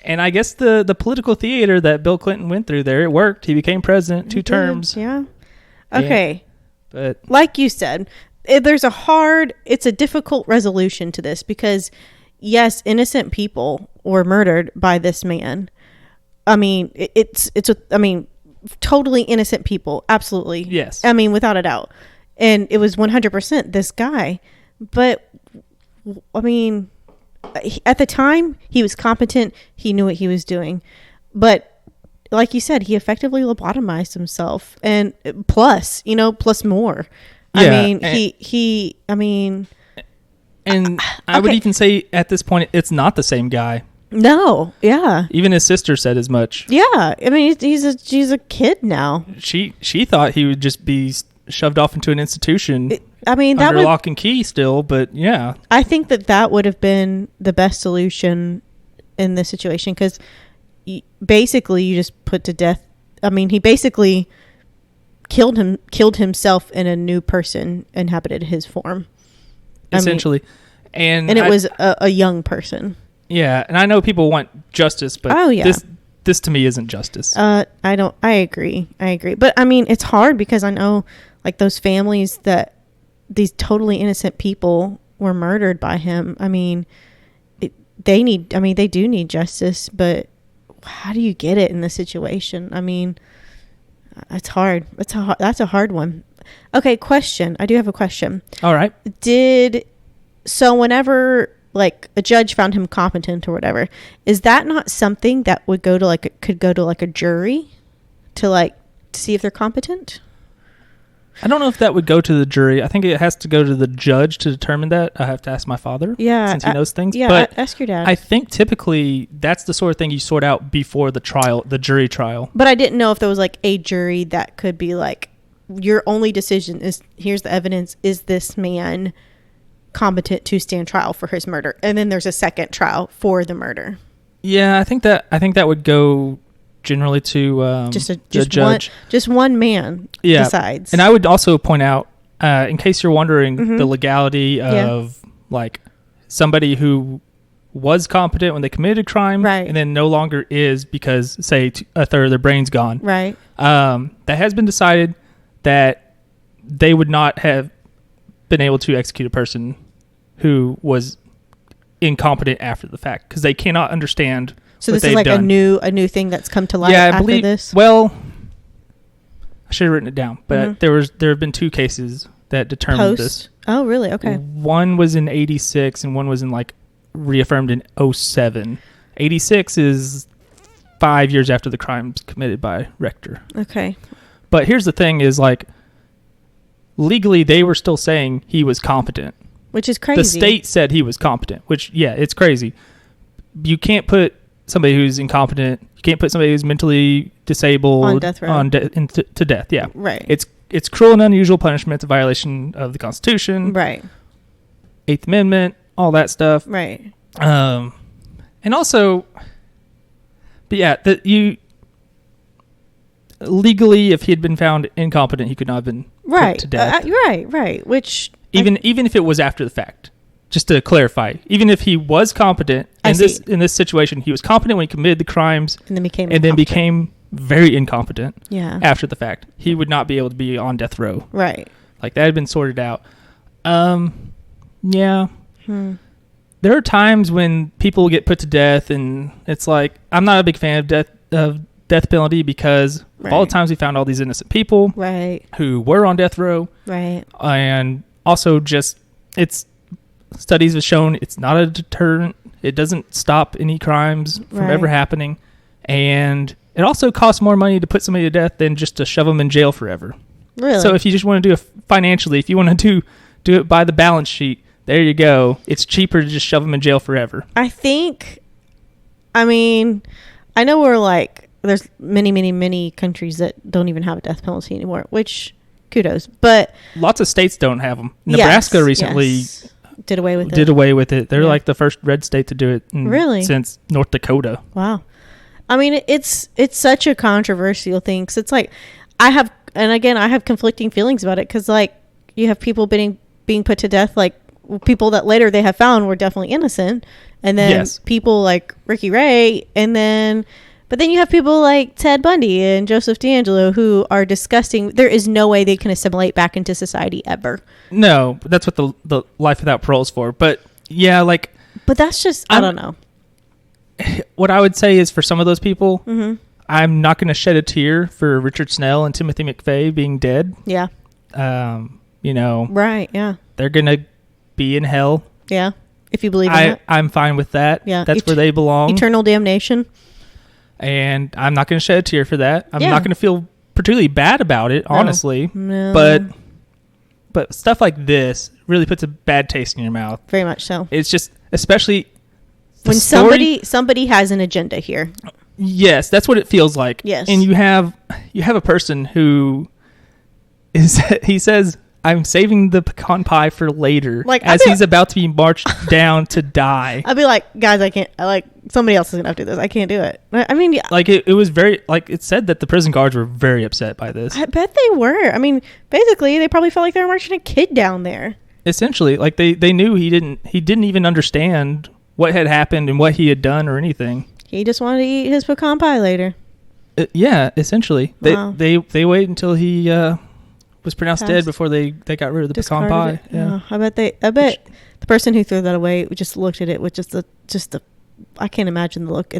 And I guess the political theater that Bill Clinton went through there, it worked. He became president 2 terms.
Yeah. Okay.
But
like you said, it's a difficult resolution to this because, yes, innocent people were murdered by this man. I mean, totally innocent people. Absolutely.
yes.
I mean, without a doubt. And it was 100% this guy. But, I mean, at the time, he was competent. He knew what he was doing. But like you said, he effectively lobotomized himself. And plus more.
Yeah,
I mean,
and I would even say at this point, it's not the same guy.
no. Yeah.
Even his sister said as much.
Yeah. I mean, he's a kid now.
She thought he would just be shoved off into an institution
That
under
would,
lock and key still, but yeah.
I think that would have been the best solution in this situation because basically you just put to death. I mean, he basically killed himself and a new person inhabited his form.
Essentially. And
it was a young person.
Yeah, and I know people want justice, but this to me isn't justice.
I agree. But I mean, it's hard because I know like those families that these totally innocent people were murdered by him. I mean, they do need justice, but how do you get it in this situation? I mean, it's hard. That's a hard one. Okay, question. I do have a question.
All right.
So whenever like a judge found him competent or whatever, is that not something that would could go to like a jury to see if they're competent?
I don't know if that would go to the jury. I think it has to go to the judge to determine that. I have to ask my father.
Yeah.
Since he knows things.
Yeah,
but
ask your dad.
I think typically that's the sort of thing you sort out before the jury trial.
But I didn't know if there was like a jury that could be like, your only decision is, here's the evidence. Is this man competent to stand trial for his murder? And then there's a second trial for the murder.
Yeah, I think that would go generally to the judge.
Just one man decides.
And I would also point out, in case you're wondering, the legality of like somebody who was competent when they committed a crime,
right,
and then no longer is because, say, a third of their brain's gone.
Right.
That has been decided that they would not have been able to execute a person who was incompetent after the fact because they cannot understand.
So this is like done. a new thing that's come to light after this?
Well, I should have written it down, but there have been 2 cases that determined this.
Oh, really? Okay.
One was in 86 and one was in reaffirmed in 07. 86 is 5 years after the crimes committed by Rector.
Okay.
But here's the thing is legally they were still saying he was competent.
Which is crazy.
The state said he was competent, which, yeah, it's crazy. You can't put somebody who's incompetent, you can't put somebody who's mentally disabled
on death row.
To death, yeah.
Right.
It's cruel and unusual punishment. It's a violation of the Constitution.
Right.
8th Amendment, all that stuff.
Right.
And also, but yeah, legally, if he had been found incompetent, he could not have been put to death.
Right. Which
even if it was after the fact, just to clarify, even if he was competent in this situation, he was competent when he committed the crimes,
and
then became very incompetent.
Yeah.
After the fact, he would not be able to be on death row.
Right.
Like that had been sorted out. Yeah. There are times when people get put to death, and it's like I'm not a big fan of death penalty because of all the times we found all these innocent people who were on death row.
Right.
And also just studies have shown it's not a deterrent. It doesn't stop any crimes from ever happening. And it also costs more money to put somebody to death than just to shove them in jail forever. Really? So if you just want to do it financially, if you want to do it by the balance sheet, there you go. It's cheaper to just shove them in jail forever.
I know we're there's many countries that don't even have a death penalty anymore, which kudos. But
lots of states don't have them. Nebraska recently
did away with it.
They're like the first red state to do it since North Dakota.
Wow. I mean, it's such a controversial thing. 'Cause it's I have conflicting feelings about it. 'Cause you have people being put to death, people that later they have found were definitely innocent. And then people like Rickey Ray. But then you have people like Ted Bundy and Joseph D'Angelo who are disgusting. There is no way they can assimilate back into society ever.
No, that's what the life without parole is for. But yeah,
but that's just, I don't know.
What I would say is for some of those people, I'm not going to shed a tear for Richard Snell and Timothy McVeigh being dead.
Yeah. Right, yeah.
They're going to be in hell.
Yeah, if you believe in it.
I'm fine with that.
Yeah.
That's where they belong.
Eternal damnation.
And I'm not going to shed a tear for that. I'm not going to feel particularly bad about it, honestly.
No.
But stuff like this really puts a bad taste in your mouth.
Very much so.
It's just, especially
when somebody has an agenda here.
Yes, that's what it feels like.
Yes.
And you have a person who he says, I'm saving the pecan pie for later, he's about to be marched down to die.
I'd be like, guys, I can't. Somebody else is gonna have to do this. I can't do it. I mean, yeah.
It was very it said that the prison guards were very upset by this.
I bet they were. I mean, basically, they probably felt like they were marching a kid down there.
Essentially, they knew he didn't even understand what had happened and what he had done or anything.
He just wanted to eat his pecan pie later.
Yeah, essentially,
wow.
they wait until he was pronounced dead before they got rid of the pecan pie. Yeah.
I bet the person who threw that away just looked at it with just the I can't imagine the look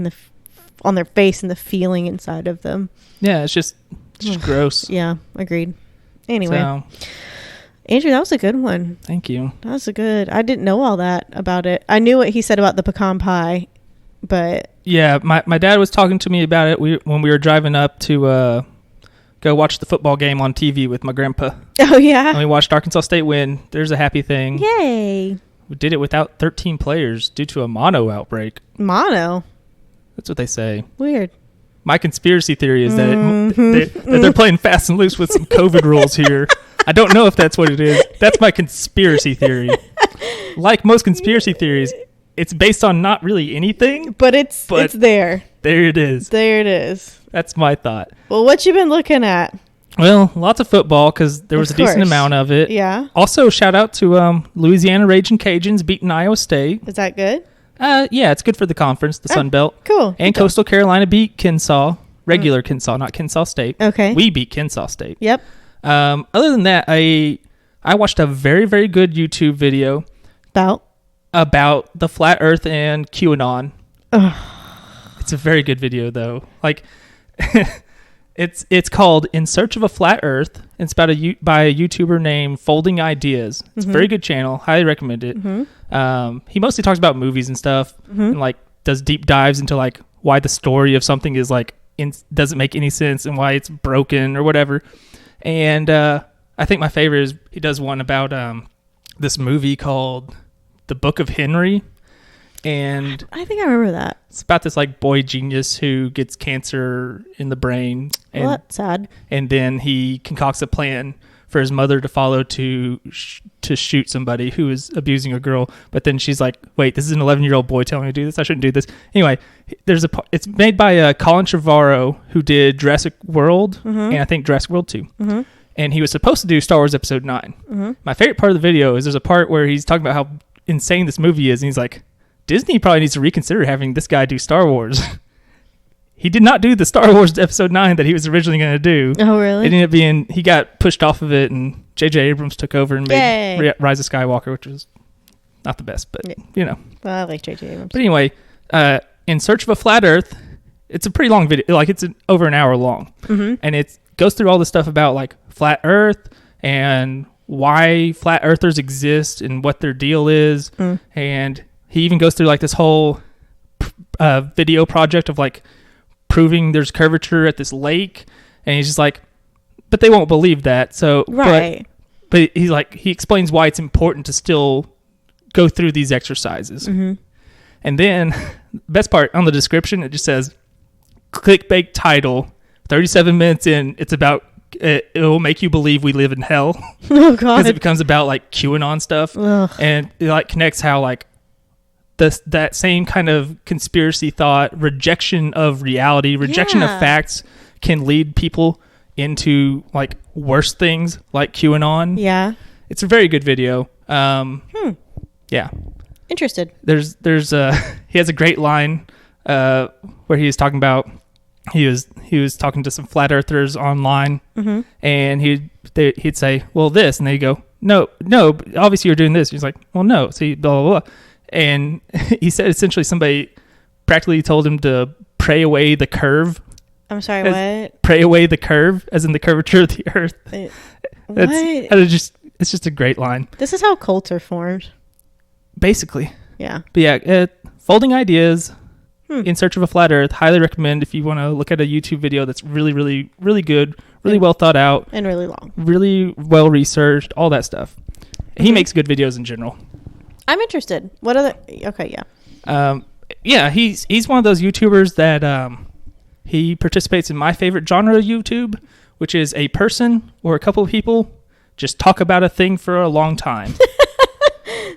on their face and the feeling inside of them.
Yeah, it's just gross.
Yeah, agreed. Anyway, Andrew, that was a good one.
Thank you.
That was I didn't know all that about it. I knew what he said about the pecan pie, but
yeah, my dad was talking to me about it when we were driving up to go watch the football game on TV with my grandpa.
Oh, yeah?
And we watched Arkansas State win. There's a happy thing.
Yay.
We did it without 13 players due to a mono outbreak.
Mono?
That's what they say.
Weird.
My conspiracy theory is that they're playing fast and loose with some COVID rules here. I don't know if that's what it is. That's my conspiracy theory. Like most conspiracy theories, it's based on not really anything.
But it's there.
There it is.
There it is.
That's my thought.
Well, what you been looking at?
Well, lots of football because there was a decent amount of it.
Yeah.
Also, shout out to Louisiana Raging Cajuns beating Iowa State.
Is that good?
Yeah, it's good for the conference, the Sun Belt.
Cool.
And Coastal Carolina beat Kennesaw, regular Kennesaw, not Kennesaw State.
Okay.
We beat Kennesaw State.
Yep.
Other than that, I watched a very, very good YouTube video about the flat Earth and QAnon. It's a very good video, though. Like, it's called "In Search of a Flat Earth." It's by a YouTuber named Folding Ideas. It's a very good channel. Highly recommend it. He mostly talks about movies and stuff, and like does deep dives into like why the story of something is like doesn't make any sense and why it's broken or whatever. And I think my favorite is he does one about this movie called The Book of Henry. And
I think I remember that.
It's about this like boy genius who gets cancer in the brain. And,
well, that's sad.
And then he concocts a plan for his mother to follow to shoot somebody who is abusing a girl. But then she's like, wait, this is an 11-year-old boy telling me to do this. I shouldn't do this. Anyway, it's made by Colin Trevorrow, who did Jurassic World and I think Jurassic World 2. And he was supposed to do Star Wars Episode 9. My favorite part of the video is there's a part where he's talking about how insane this movie is. And he's like, Disney probably needs to reconsider having this guy do Star Wars. He did not do the Star Wars Episode 9 that he was originally going to do.
Oh, really?
It ended up being, he got pushed off of it, and J.J. Abrams took over and made Rise of Skywalker, which was not the best, but, you know.
Well, I like J.J. Abrams.
But anyway, In Search of a Flat Earth, it's a pretty long video. Like, it's over an hour long. And it goes through all the stuff about, like, flat Earth and why flat earthers exist and what their deal is. And he even goes through like this whole video project of like proving there's curvature at this lake, and he's just like, but they won't believe that. So
right.
But he's like, he explains why it's important to still go through these exercises. And then best part on the description, it just says clickbait title, 37 minutes in, it's about it will make you believe we live in hell.
Oh god.
Because it becomes about like QAnon stuff.
Ugh.
And it like connects how like that same kind of conspiracy thought, rejection of reality, rejection of facts can lead people into like worse things like QAnon.
Yeah.
It's a very good video. Yeah.
Interested.
There's he has a great line where he was talking about he was talking to some flat earthers online, and he'd say, well, this, and they go, no, obviously you're doing this. He's like, well, no, see, blah, blah, blah. And he said essentially somebody practically told him to pray away the curve.
I'm sorry, what?
Pray away the curve, as in the curvature of the earth.
What?
It's just a great line.
This is how cults are formed.
Basically.
Yeah.
But yeah, Folding Ideas, In Search of a Flat Earth, highly recommend if you want to look at a YouTube video that's really, really, really good, really well thought out.
And really long.
Really well researched, all that stuff. He makes good videos in general.
I'm interested. What other... Okay, yeah.
Yeah, he's one of those YouTubers that he participates in my favorite genre of YouTube, which is a person or a couple of people just talk about a thing for a long time.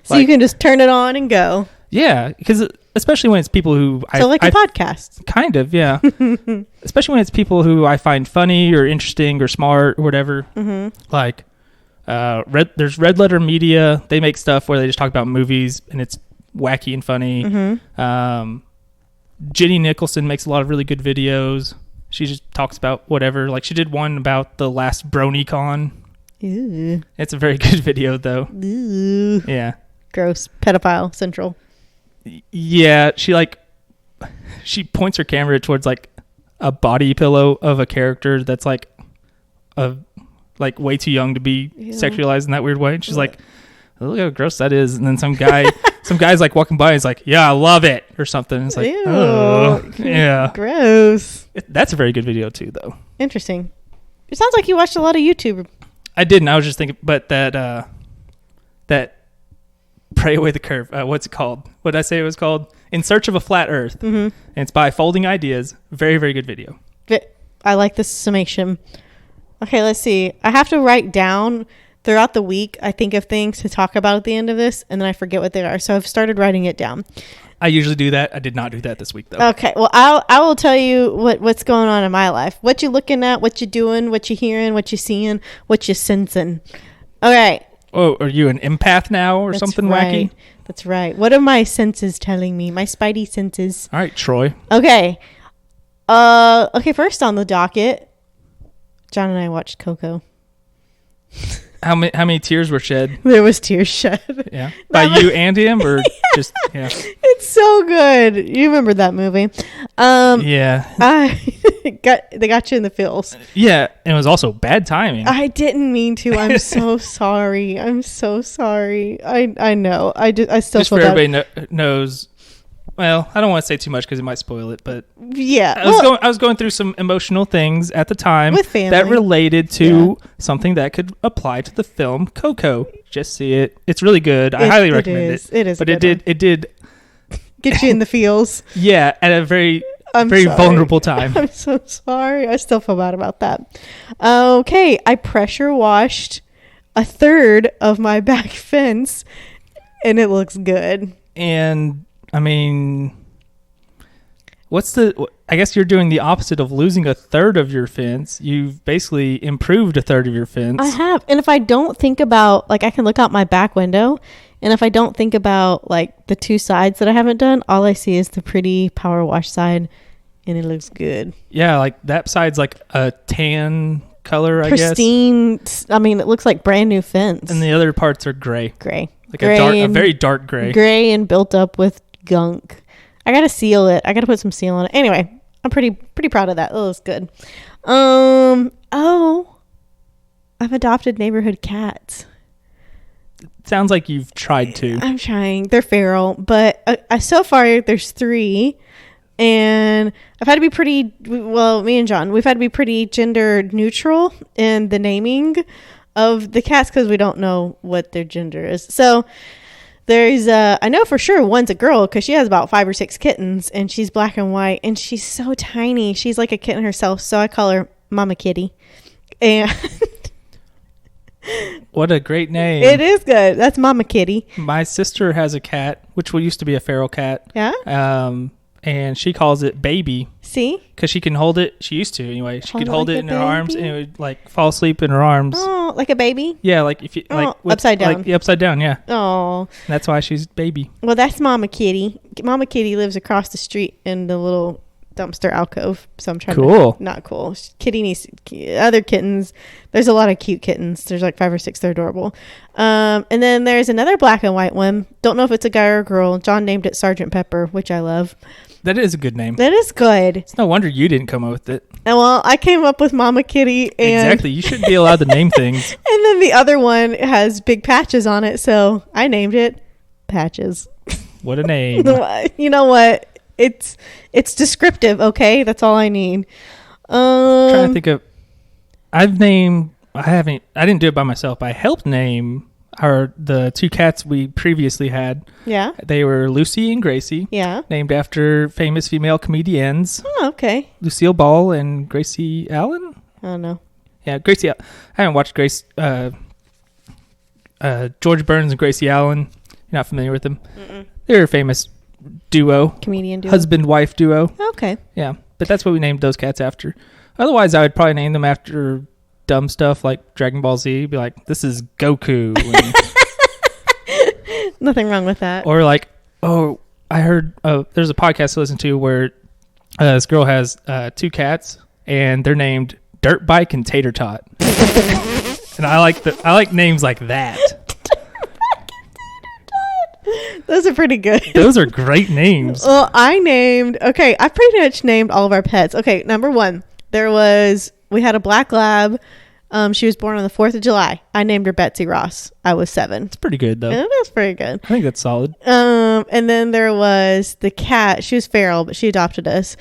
So you can just turn it on and go.
Yeah, because especially when it's people who...
So like a podcast.
Kind of, yeah. Especially when it's people who I find funny or interesting or smart or whatever. Like, there's Red Letter Media. They make stuff where they just talk about movies and it's wacky and funny. Jenny Nicholson makes a lot of really good videos. She just talks about whatever. Like, she did one about the last BronyCon.
Ooh.
It's a very good video, though.
Ooh.
Yeah.
Gross. Pedophile Central.
Yeah, she points her camera towards like a body pillow of a character that's like way too young to be sexualized in that weird way. And she's like, oh, look how gross that is. And then some guy's like walking by and he's like, yeah, I love it, or something. It's like,
ew.
Oh, yeah.
Gross.
That's a very good video too, though.
Interesting. It sounds like you watched a lot of YouTube.
I didn't. I was just thinking, but that Pray Away the Curve. What's it called? What did I say it was called? In Search of a Flat Earth. And it's by Folding Ideas. Very, very good video.
I like this summation. Okay, let's see. I have to write down throughout the week. I think of things to talk about at the end of this, and then I forget what they are. So I've started writing it down.
I usually do that. I did not do that this week, though.
Okay. Well, I will tell you what's going on in my life. What you looking at, what you doing, what you hearing, what you seeing, what you sensing. All right.
Oh, are you an empath now or something wacky?
That's right. What are my senses telling me? My spidey senses.
All right, Troy.
Okay. Okay, first on the docket, John and I watched Coco.
How many tears were shed?
There was tears shed.
Yeah. By you and him, or just yeah.
It's so good. You remember that movie?
Yeah.
They got you in the feels.
Yeah, and it was also bad timing.
I didn't mean to. I'm so sorry. I'm so sorry. I know. I still
just
feel
for
bad.
everybody knows. Well, I don't want to say too much because it might spoil it, but
yeah,
I was going through some emotional things at the time
with family
that related to something that could apply to the film Coco. Just see it; it's really good. I highly recommend it.
It is,
but it did
get you in the feels.
Yeah, at a very
sorry.
vulnerable time.
I'm so sorry. I still feel bad about that. Okay, I pressure washed a third of my back fence, and it looks good.
And I mean, I guess you're doing the opposite of losing a third of your fence. You've basically improved a third of your fence.
I have. And if I don't think about, like, I can look out my back window, and if I don't think about, like, the two sides that I haven't done, all I see is the pretty power wash side, and it looks good.
Yeah, like, that side's like a tan color,
Pristine,
I guess.
I mean, it looks like brand new fence.
And the other parts are gray. Like
gray
a very dark gray.
Gray and built up with gunk. I gotta seal it. I gotta put some seal on it. Anyway, I'm pretty proud of that. It looks good. I've adopted neighborhood cats.
Sounds like you've tried to.
I'm trying. They're feral, but so far there's 3, and I've had to be pretty. Well, me and John, we've had to be pretty gender neutral in the naming of the cats because we don't know what their gender is. So there's I know for sure one's a girl because she has about 5 or 6 kittens, and she's black and white, and she's so tiny. She's like a kitten herself, so I call her Mama Kitty. And
what a great name.
It is good. That's Mama Kitty.
My sister has a cat, which used to be a feral cat.
Yeah.
And she calls it Baby.
See?
Because she can hold it. She used to, anyway. She could hold
like
it
a
in her
baby?
arms, and it would, like, fall asleep in her arms.
Oh, like a baby?
Yeah, like if you
upside down.
Like, upside down, yeah.
Oh.
That's why she's Baby.
Well, that's Mama Kitty. Mama Kitty lives across the street in the little dumpster alcove. So I'm trying
Cool.
Not cool. Kitty needs other kittens. There's a lot of cute kittens. There's like 5 or 6. They're adorable. And then there's another black and white one. Don't know if it's a guy or a girl. John named it Sergeant Pepper, which I love.
That is a good name.
That is good.
It's no wonder you didn't come up with it.
And well, I came up with Mama Kitty. And
exactly. You shouldn't be allowed to name things.
And then the other one has big patches on it, so I named it Patches.
What a name.
You know what? It's descriptive, okay? That's all I need.
Trying to think of I didn't do it by myself, but I helped name the 2 cats we previously had.
Yeah.
They were Lucy and Gracie.
Yeah.
Named after famous female comedians.
Oh, okay.
Lucille Ball and Gracie Allen?
I don't know.
Yeah, Gracie. I haven't watched George Burns and Gracie Allen. You're not familiar with them? Mm-mm. They're a famous duo.
Comedian duo.
Husband-wife duo.
Okay.
Yeah, but that's what we named those cats after. Otherwise, I would probably name them after dumb stuff like Dragon Ball Z. Be like, this is Goku.
Nothing wrong with that.
Or like, I heard there's a podcast to listen to where this girl has 2 cats and they're named Dirt Bike and Tater Tot. And I like names like that.
Those are pretty good.
Those are great names.
Well, I pretty much named all of our pets. Okay, number 1, we had a black lab. She was born on the 4th of July. I named her Betsy Ross. I was 7.
It's pretty good, though.
It is pretty good.
I think that's solid.
And then there was the cat. She was feral, but she adopted us.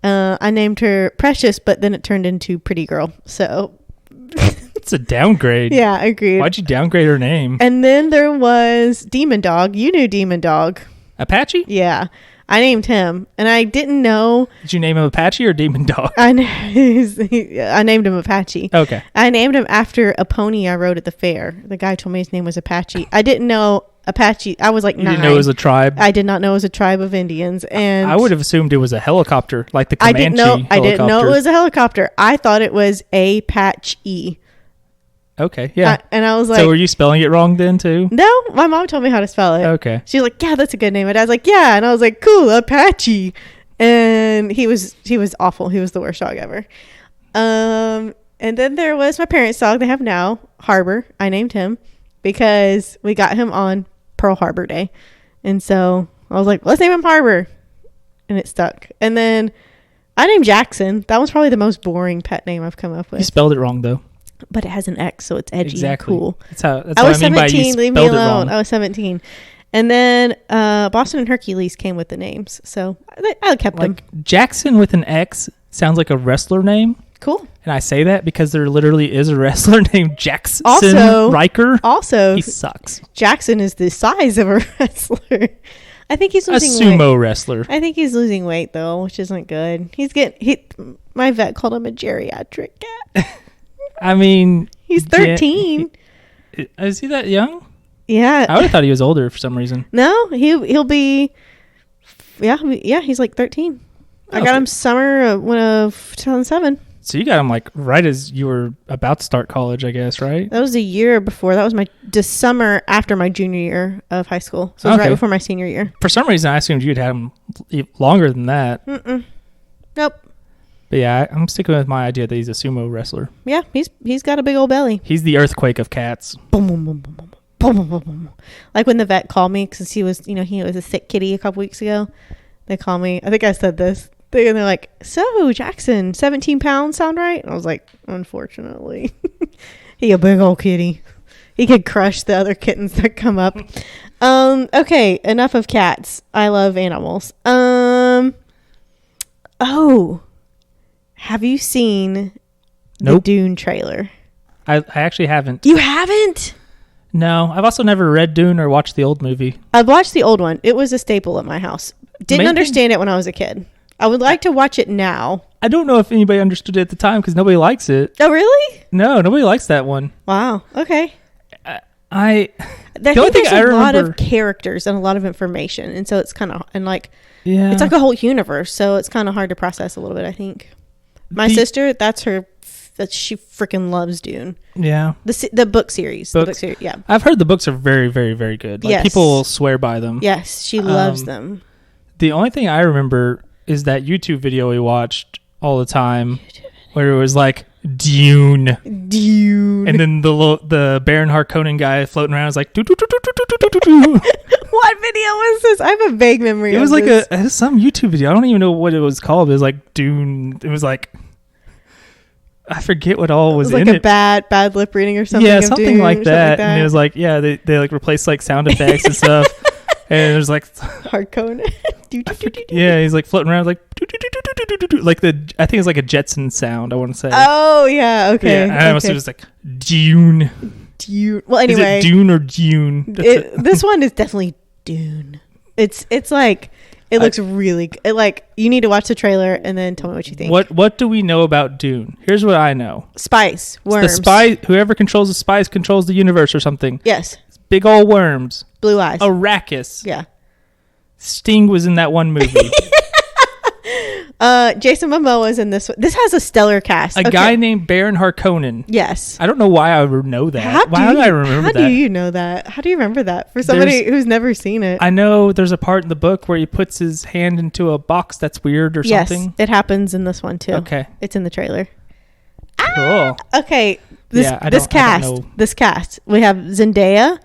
I named her Precious, but then it turned into Pretty Girl. So
it's a downgrade.
Yeah, agreed.
Why'd you downgrade her name?
And then there was Demon Dog. You knew Demon Dog.
Apache?
Yeah. I named him, and I didn't know.
Did you name him Apache or Demon Dog?
I named him Apache.
Okay.
I named him after a pony I rode at the fair. The guy told me his name was Apache. I didn't know Apache. I was like 9.
You didn't know it was a tribe?
I did not know it was a tribe of Indians. And
I would have assumed it was a helicopter, like the Comanche helicopter.
I didn't know it was a helicopter. I thought it was Apache.
Okay, yeah.
And I was like,
so were you spelling it wrong then too?
no, my mom told me how to spell it.
Okay.
She was like, yeah, that's a good name. My dad's like, yeah. And I was like, cool, Apache. And he was awful. He was the worst dog ever. And then there was my parents' dog they have now, Harbor. I named him because we got him on Pearl Harbor Day. And so I was like, let's name him Harbor. And it stuck. And then I named Jackson. That was probably the most boring pet name I've come up with.
You spelled it wrong though.
But it has an X, so it's edgy and cool.
That's how
I was
I mean
17. Leave me alone.
Wrong.
I was 17. And then Boston and Hercules came with the names. So I kept them.
Jackson with an X sounds like a wrestler name.
Cool.
And I say that because there literally is a wrestler named Jackson Riker.
Also,
he sucks.
Jackson is the size of a wrestler. I think he's losing
weight. A sumo wrestler.
I think he's losing weight though, which isn't good. My vet called him a geriatric cat.
I mean,
he's 13.
Is he that young?
Yeah.
I would have thought he was older for some reason.
No, he'll be. Yeah, he's like 13. I got him summer of 2007.
So you got him like right as you were about to start college, I guess, right?
That was a year before. That was the summer after my junior year of high school. So it was right before my senior year.
For some reason, I assumed you'd had him longer than that.
Nope.
But yeah, I'm sticking with my idea that he's a sumo wrestler.
Yeah, he's got a big old belly.
He's the earthquake of cats.
Boom, boom, boom, boom, boom, boom, boom, boom, boom. Like when the vet called me because he was a sick kitty a couple weeks ago. They called me. I think I said this. And they're like, so Jackson, 17 pounds sound right? And I was like, unfortunately. He a big old kitty. He could crush the other kittens that come up. Okay, enough of cats. I love animals. Have you seen the Dune trailer?
I actually haven't.
You haven't?
No, I've also never read Dune or watched the old movie.
I've watched the old one. It was a staple at my house. Didn't understand it when I was a kid. I would like to watch it now.
I don't know if anybody understood it at the time because nobody likes it.
Oh, really?
No, nobody likes that one.
Wow. Okay.
I
think there's a lot of characters and a lot of information, and so it's kind of it's like a whole universe, so it's kind of hard to process a little bit. I think my sister, she freaking loves Dune.
Yeah,
the book series. The book series. Yeah,
I've heard the books are very, very, very good. Like, people swear by them.
Yes, she loves them.
The only thing I remember is that YouTube video we watched all the time where it was like Dune, and then the Baron Harkonnen guy floating around was like do.
What video was this? I have a vague memory.
It was like some YouTube video. I don't even know what it was called. It was like Dune. It was like I forget what all was in it.
Like a bad lip reading or something.
Yeah, something like that. And it was like they like replaced like sound effects and stuff. And there's like
Harkonnen.
Yeah, he's like floating around like like I think it's like a Jetson sound, I want to say.
Oh yeah, okay.
Yeah, I must have just like Dune.
Well, anyway,
is it Dune or Dune?
This one is definitely Dune. It's like it looks really like you need to watch the trailer and then tell me what you think.
What do we know about Dune? Here's what I know.
Spice, worms.
The spy, whoever controls the spice controls the universe or something.
Yes.
Big old worms.
Blue eyes.
Arrakis.
Yeah.
Sting was in that one movie.
Jason Momoa is in this one. This has a stellar cast.
A guy named Baron Harkonnen.
Yes.
I don't know why I would know that. Why do I remember that?
How do you know that? How do you remember that? For somebody who's never seen it.
I know there's a part in the book where he puts his hand into a box that's weird or something.
Yes, it happens in this one too.
Okay.
It's in the trailer.
Cool.
Okay. This cast. We have Zendaya.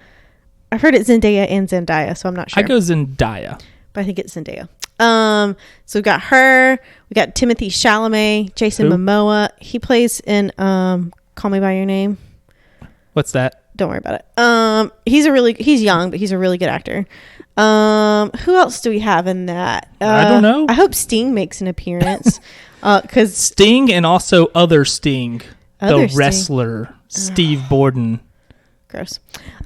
I've heard it's Zendaya and Zendaya, so I'm not sure.
I go Zendaya.
But I think it's Zendaya. So we got her. We got Timothée Chalamet, Jason Momoa. He plays in Call Me by Your Name.
What's that?
Don't worry about it. He's young, but he's a really good actor. Who else do we have in that?
I don't know.
I hope Sting makes an appearance. Because
Sting and also other Sting, the wrestler, Steve Borden.
Gross.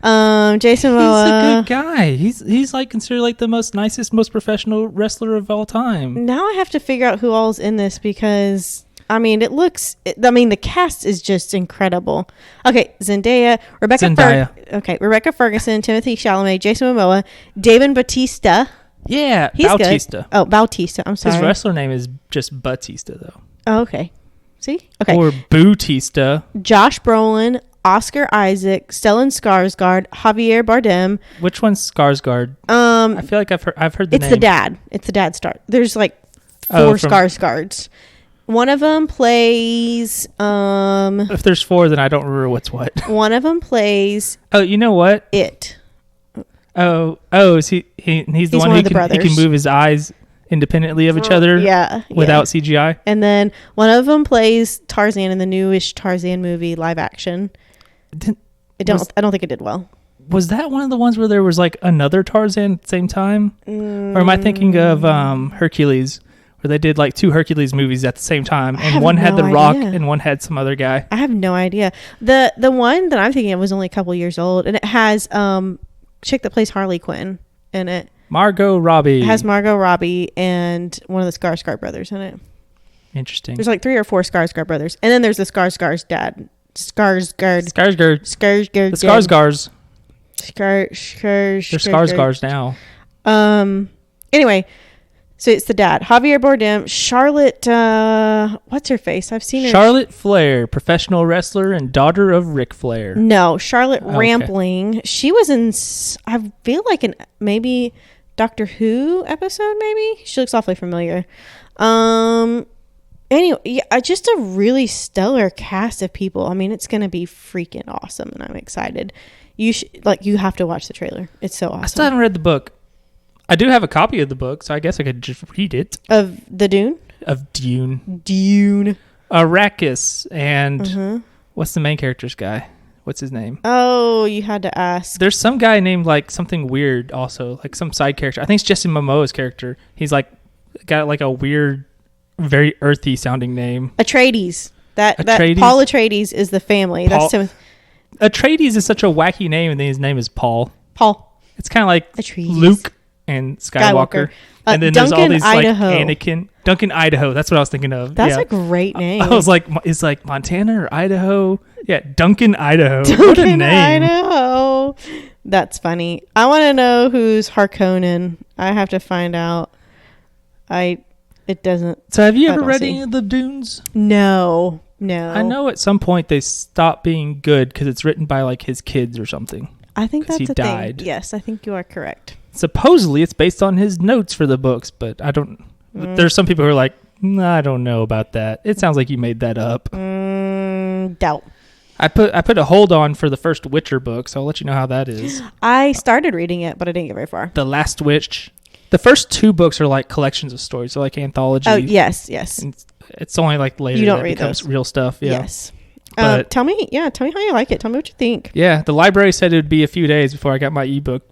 Jason Momoa.
He's a good guy. He's like considered like the nicest, most professional wrestler of all time.
Now I have to figure out who all's in this because the cast is just incredible. Okay, Zendaya, Rebecca Ferguson, Timothée Chalamet, Jason Momoa, David Bautista.
Yeah,
he's
Bautista.
Good. Oh, Bautista. I'm sorry.
His wrestler name is just Batista, though.
Oh, okay. See? Okay.
Or Bautista.
Josh Brolin, Oscar Isaac, Stellan Skarsgård, Javier Bardem.
Which one's Skarsgård? I feel like I've heard the name.
It's the dad. It's the dad star. There's like 4 Skarsgårds. One of them plays.
If there's 4, then I don't remember what's what.
One of them plays.
Oh, you know what?
It.
Oh, is he's the one who can move his eyes independently of each other.
Yeah.
Without CGI.
And then one of them plays Tarzan in the newish Tarzan movie live action. I don't think it did well.
Was that one of the ones where there was like another Tarzan at the same time? Or am I thinking of Hercules, where they did like 2 Hercules movies at the same time, and one had The Rock and one had some other guy?
I have no idea. The one that I'm thinking of was only a couple years old, and it has chick that plays Harley Quinn in it.
Margot Robbie.
It has Margot Robbie and one of the Skarsgård brothers in it.
Interesting.
There's like 3 or 4 Skarsgård brothers, and then there's the Skarsgård's dad. Skarsgård.
The Skarsgårds. They're Skarsgårds now.
Anyway, so it's the dad. Javier Bardem, Charlotte, what's her face? I've seen her.
Charlotte Flair, professional wrestler and daughter of Ric Flair.
No, Charlotte Rampling. She was in, I feel like in maybe Doctor Who episode, maybe? She looks awfully familiar. Anyway, yeah, just a really stellar cast of people. I mean, it's going to be freaking awesome, and I'm excited. You have to watch the trailer. It's so awesome.
I still haven't read the book. I do have a copy of the book, so I guess I could just read it.
Of the Dune?
Of Dune.
Dune.
Arrakis and what's the main character's guy? What's his name?
Oh, you had to ask.
There's some guy named like something weird also, like some side character. I think it's Jason Momoa's character. He's like got like a weird, very earthy sounding name.
Atreides. That
Atreides?
Paul Atreides is the family. That's Timothy.
Atreides is such a wacky name, and then his name is Paul. It's kind of like
Atreides.
Luke and Skywalker. And then
Duncan,
there's all these
Idaho.
like Anakin. Duncan, Idaho. That's what I was thinking of.
That's a great name.
I was like, is like Montana or Idaho? Yeah, Duncan, Idaho.
Duncan,
what a name.
Idaho. That's funny. I want to know who's Harkonnen. I have to find out. It doesn't.
So have you ever read any of the Dunes?
No.
I know at some point they stopped being good because it's written by like his kids or something.
I think that's
he
a
died.
thing. Yes, I think you are correct.
Supposedly it's based on his notes for the books, but I don't. There's some people who are like, nah, I don't know about that. It sounds like you made that up.
Doubt.
I put a hold on for the first Witcher book, so I'll let you know how that is.
I started reading it, but I didn't get very far.
The Last Witch. The first 2 books are like collections of stories, so like anthology.
Oh yes.
And it's only like later
you don't
that
read
becomes
those.
Real stuff. Yeah.
Yes.
But
tell me how you like it. Tell me what you think.
Yeah, the library said it would be a few days before I got my ebook.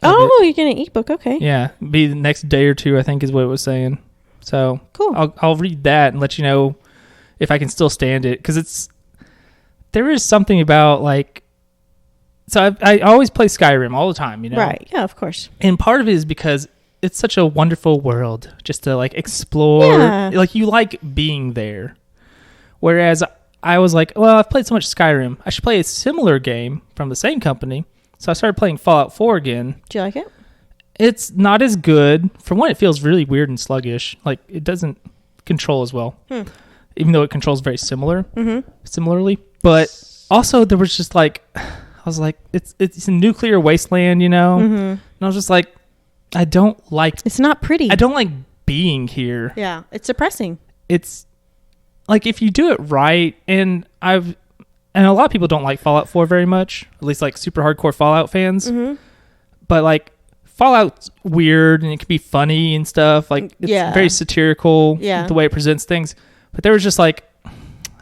Oh, you're getting an ebook. Okay.
Yeah, be the next day or 2, I think, is what it was saying. So
cool.
I'll read that and let you know if I can still stand it, because there is something about like. So I always play Skyrim all the time, you know.
Right. Yeah. Of course.
And part of it is because it's such a wonderful world just to like explore.
Yeah.
Like you like being there. Whereas I was like, well, I've played so much Skyrim. I should play a similar game from the same company. So I started playing Fallout 4 again.
Do you like it?
It's not as good. For one, it feels really weird and sluggish. Like it doesn't control as well. Even though it controls very similarly. But also there was just like, I was like, it's a nuclear wasteland, you know? And I was just like, I don't like...
It's not pretty.
I don't like being here.
Yeah, it's depressing.
It's like if you do it right, and a lot of people don't like Fallout 4 very much, at least like super hardcore Fallout fans. But like Fallout's weird and it can be funny and stuff. Like it's very satirical the way it presents things. But there was just like,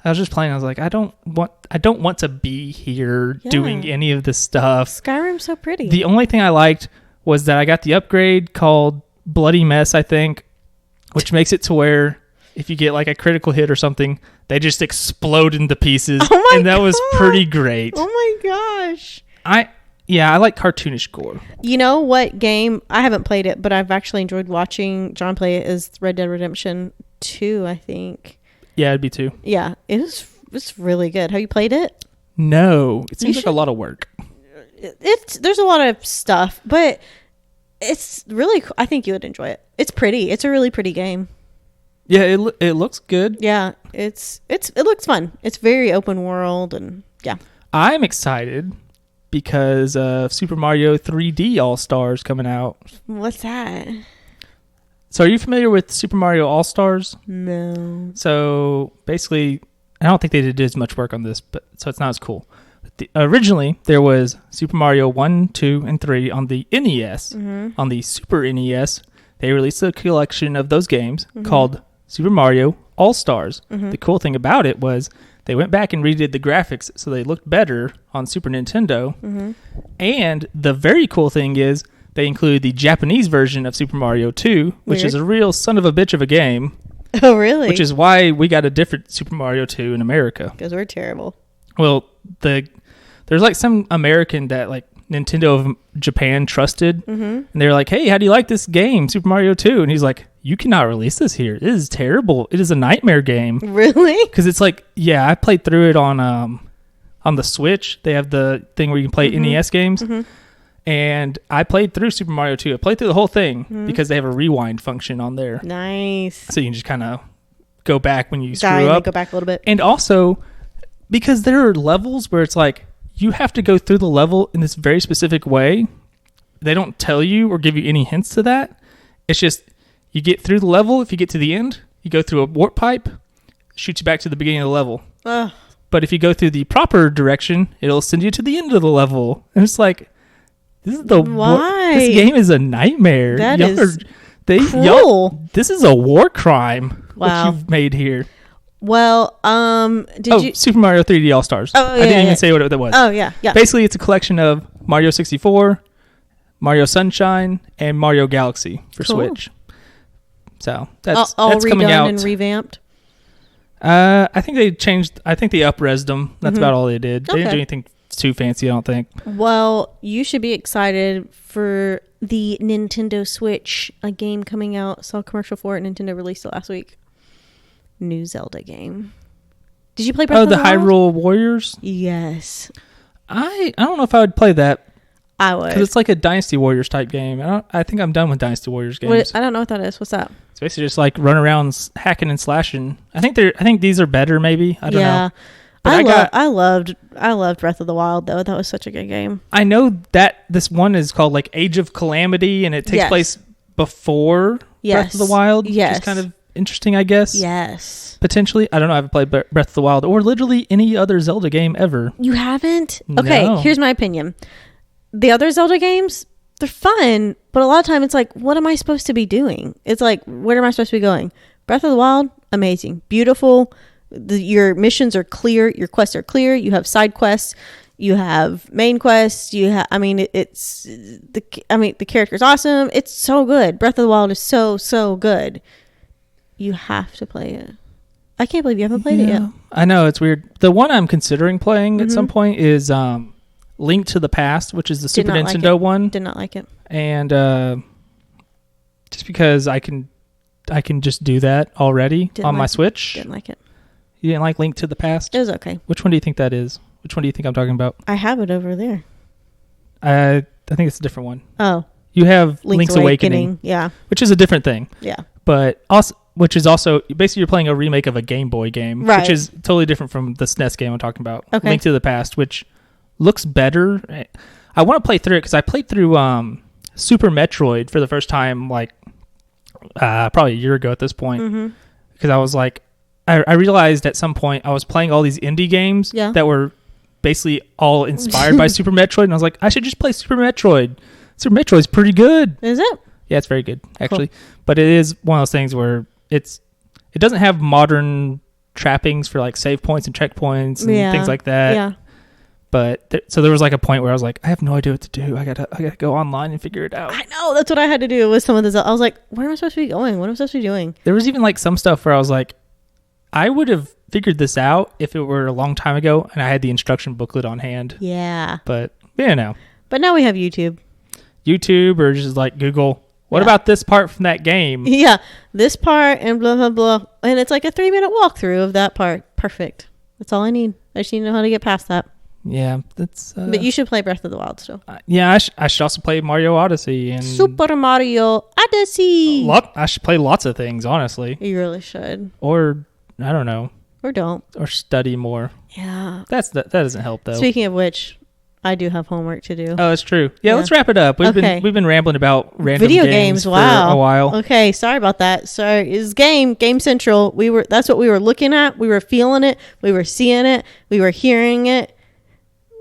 I was just playing. I was like, I don't want to be here doing any of this stuff.
Skyrim's so pretty.
The only thing I liked was that I got the upgrade called Bloody Mess, I think, which makes it to where if you get like a critical hit or something, they just explode into pieces.
Oh my
and that was pretty great.
Oh my gosh.
I like cartoonish gore.
You know what game? I haven't played it, but I've actually enjoyed watching John play it, is Red Dead Redemption 2, I think.
Yeah, it'd be 2.
Yeah, it's really good. Have you played it?
No. It seems like a lot of work.
There's a lot of stuff, but it's really, I think you would enjoy it. It's pretty. It's a really pretty game.
Yeah, it looks good.
Yeah, it looks fun. It's very open world, and yeah.
I'm excited because of Super Mario 3D All-Stars coming out.
What's that?
So are you familiar with Super Mario All-Stars?
No.
So basically, I don't think they did as much work on this, but so it's not as cool. Originally, there was Super Mario 1, 2, and 3 on the NES. Mm-hmm. On the Super NES, they released a collection of those games called Super Mario All-Stars. Mm-hmm. The cool thing about it was they went back and redid the graphics so they looked better on Super Nintendo. Mm-hmm. And the very cool thing is they include the Japanese version of Super Mario 2, which is a real son of a bitch of a game.
Oh, really?
Which is why we got a different Super Mario 2 in America.
Because we're terrible.
Well, there's like some American that like Nintendo of Japan trusted, and they were like, "Hey, how do you like this game, Super Mario 2?" And he's like, "You cannot release this here. It is terrible. It is a nightmare game."
Really?
Because it's like, yeah, I played through it on the Switch. They have the thing where you can play NES games, and I played through Super Mario 2. I played through the whole thing because they have a rewind function on there.
Nice.
So you can just kind of go back when you screw up.
Go back a little bit.
And also, because there are levels where it's like, you have to go through the level in this very specific way. They don't tell you or give you any hints to that. It's just, you get through the level. If you get to the end, you go through a warp pipe, shoots you back to the beginning of the level. But if you go through the proper direction, it'll send you to the end of the level. And it's like, this is this game is a nightmare.
That is cruel.
This is a war crime.
Wow.
What you've made here.
Well, did you...
Super Mario 3D All-Stars.
Oh, yeah,
I didn't even say what that was.
Oh, yeah.
Basically, it's a collection of Mario 64, Mario Sunshine, and Mario Galaxy for Switch. So, that's coming out.
All redone and revamped?
I think they changed... I think they up-resed them. That's about all they did. They didn't do anything too fancy, I don't think.
Well, you should be excited for the Nintendo Switch, a game coming out. Saw a commercial for it. Nintendo released it last week. New Zelda game. Did you play Breath of the Wild?
Hyrule Warriors?
Yes.
I don't know if I would play that.
I would.
Because it's like a Dynasty Warriors type game. I think I'm done with Dynasty Warriors games.
I don't know what that is. What's that?
It's basically just like run around hacking and slashing. I think these are better maybe. I don't know. But
I loved Breath of the Wild though. That was such a good game.
I know that this one is called like Age of Calamity and it takes place before Breath of the Wild.
Yes.
Which is kind of interesting, I guess.
Yes.
Potentially. I don't know. I haven't played Breath of the Wild or literally any other Zelda game ever.
You haven't? Okay,
No.
Here's my opinion. The other Zelda games, they're fun, but a lot of time it's like, what am I supposed to be doing? It's like, where am I supposed to be going? Breath of the Wild, amazing. Beautiful. Your missions are clear. Your quests are clear. You have side quests. You have main quests. The character's awesome. It's so good. Breath of the Wild is so good. You have to play it. I can't believe you haven't played it yet.
I know, it's weird. The one I'm considering playing at some point is Link to the Past, which is the Super Nintendo one.
Did not like it.
And just because I can just do that already on my Switch.
Didn't like it.
You didn't like Link to the Past?
It was okay.
Which one do you think that is? Which one do you think I'm talking about?
I have it over there.
I think it's a different one.
Oh.
You have Link's Awakening.
Yeah.
Which is a different thing.
Yeah.
But also... Which is also, basically you're playing a remake of a Game Boy game,
right.
Which is totally different from the SNES game I'm talking about.
Okay.
Link to the Past, which looks better. I want to play through it because I played through Super Metroid for the first time, like probably a year ago at this point. Because I was like, I realized at some point I was playing all these indie games that were basically all inspired by Super Metroid, and I was like, I should just play Super Metroid. Super Metroid's pretty good.
Is it?
Yeah, it's very good, actually. Cool. But it is one of those things where it doesn't have modern trappings for like save points and checkpoints and things like that.
Yeah.
But so there was like a point where I was like, I have no idea what to do. I gotta go online and figure it out.
I know, that's what I had to do with some of this. I was like, where am I supposed to be going? What am I supposed to be doing?
There was even like some stuff where I was like, I would have figured this out if it were a long time ago and I had the instruction booklet on hand.
Yeah.
But no.
But now we have YouTube.
Or just like Google. What about this part from that game?
Yeah, this part and blah, blah, blah. And it's like a 3-minute walkthrough of that part. Perfect. That's all I need. I just need to know how to get past that.
Yeah, that's.
But you should play Breath of the Wild still.
Yeah, I should also play Mario Odyssey and
Super Mario Odyssey.
I should play lots of things, honestly.
You really should.
Or I don't know.
Or don't.
Or study more.
Yeah.
That doesn't help though.
Speaking of which, I do have homework to do.
Oh, that's true. Yeah, let's wrap it up. We've been rambling about random
video games. Wow.
for a while.
Okay, sorry about that. Sorry, it's Game Central. That's what we were looking at. We were feeling it. We were seeing it. We were hearing it.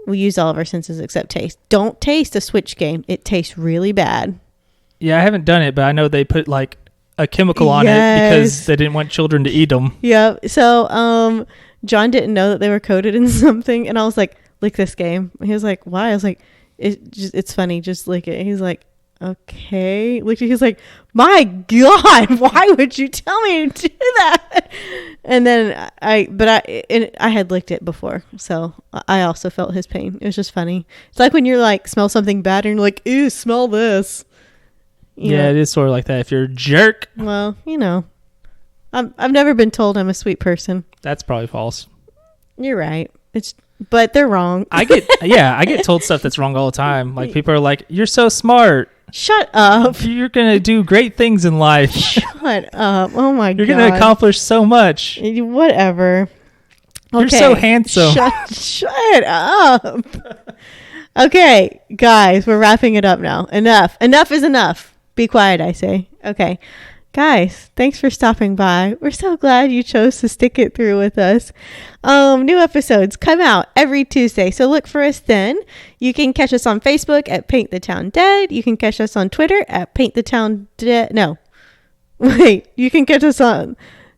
We use all of our senses except taste. Don't taste a Switch game. It tastes really bad.
Yeah, I haven't done it, but I know they put like a chemical on it because they didn't want children to eat them.
Yeah. So, John didn't know that they were coated in something, and I was like, "Lick this game." He was like, "Why?" I was like, "It's funny. Just lick it." He's like, "Okay." He's like, "My God, why would you tell me to do that?" And then I had licked it before, so I also felt his pain. It was just funny. It's like when you're like smell something bad and you're like, "Ew, smell this." You know?
It is sort of like that. If you're a jerk,
well, I've never been told I'm a sweet person.
That's probably false.
You're right. But they're wrong.
I get told stuff that's wrong all the time. Like people are like, "You're so smart.
Shut up.
You're gonna do great things in life.
Shut up. Oh my God.
You're gonna accomplish so much.
Whatever.
You're so handsome."
Shut up. Okay, guys, we're wrapping it up now. Enough is enough. Be quiet, I say. Okay. Guys, thanks for stopping by. We're so glad you chose to stick it through with us. New episodes come out every Tuesday, so look for us then. You can catch us on Facebook at Paint the Town Dead. You can catch us on Twitter at Paint the Town Dead. No. Wait, you can catch us on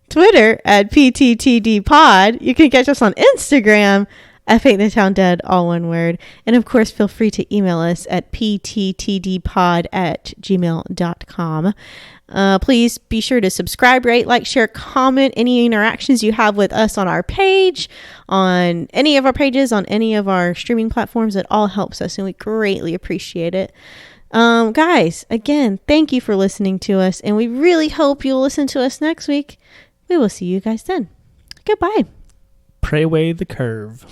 Twitter at PTTD Pod. You can catch us on Instagram at Paint the Town Dead, all one word. And of course, feel free to email us at pttdpod@gmail.com. Please be sure to subscribe, rate, like, share, comment any interactions you have with us on our page, on any of our pages, on any of our streaming platforms. It all helps us and we greatly appreciate it. Guys, again, thank you for listening to us and we really hope you'll listen to us next week. We will see you guys then. Goodbye.
Pray away the curve.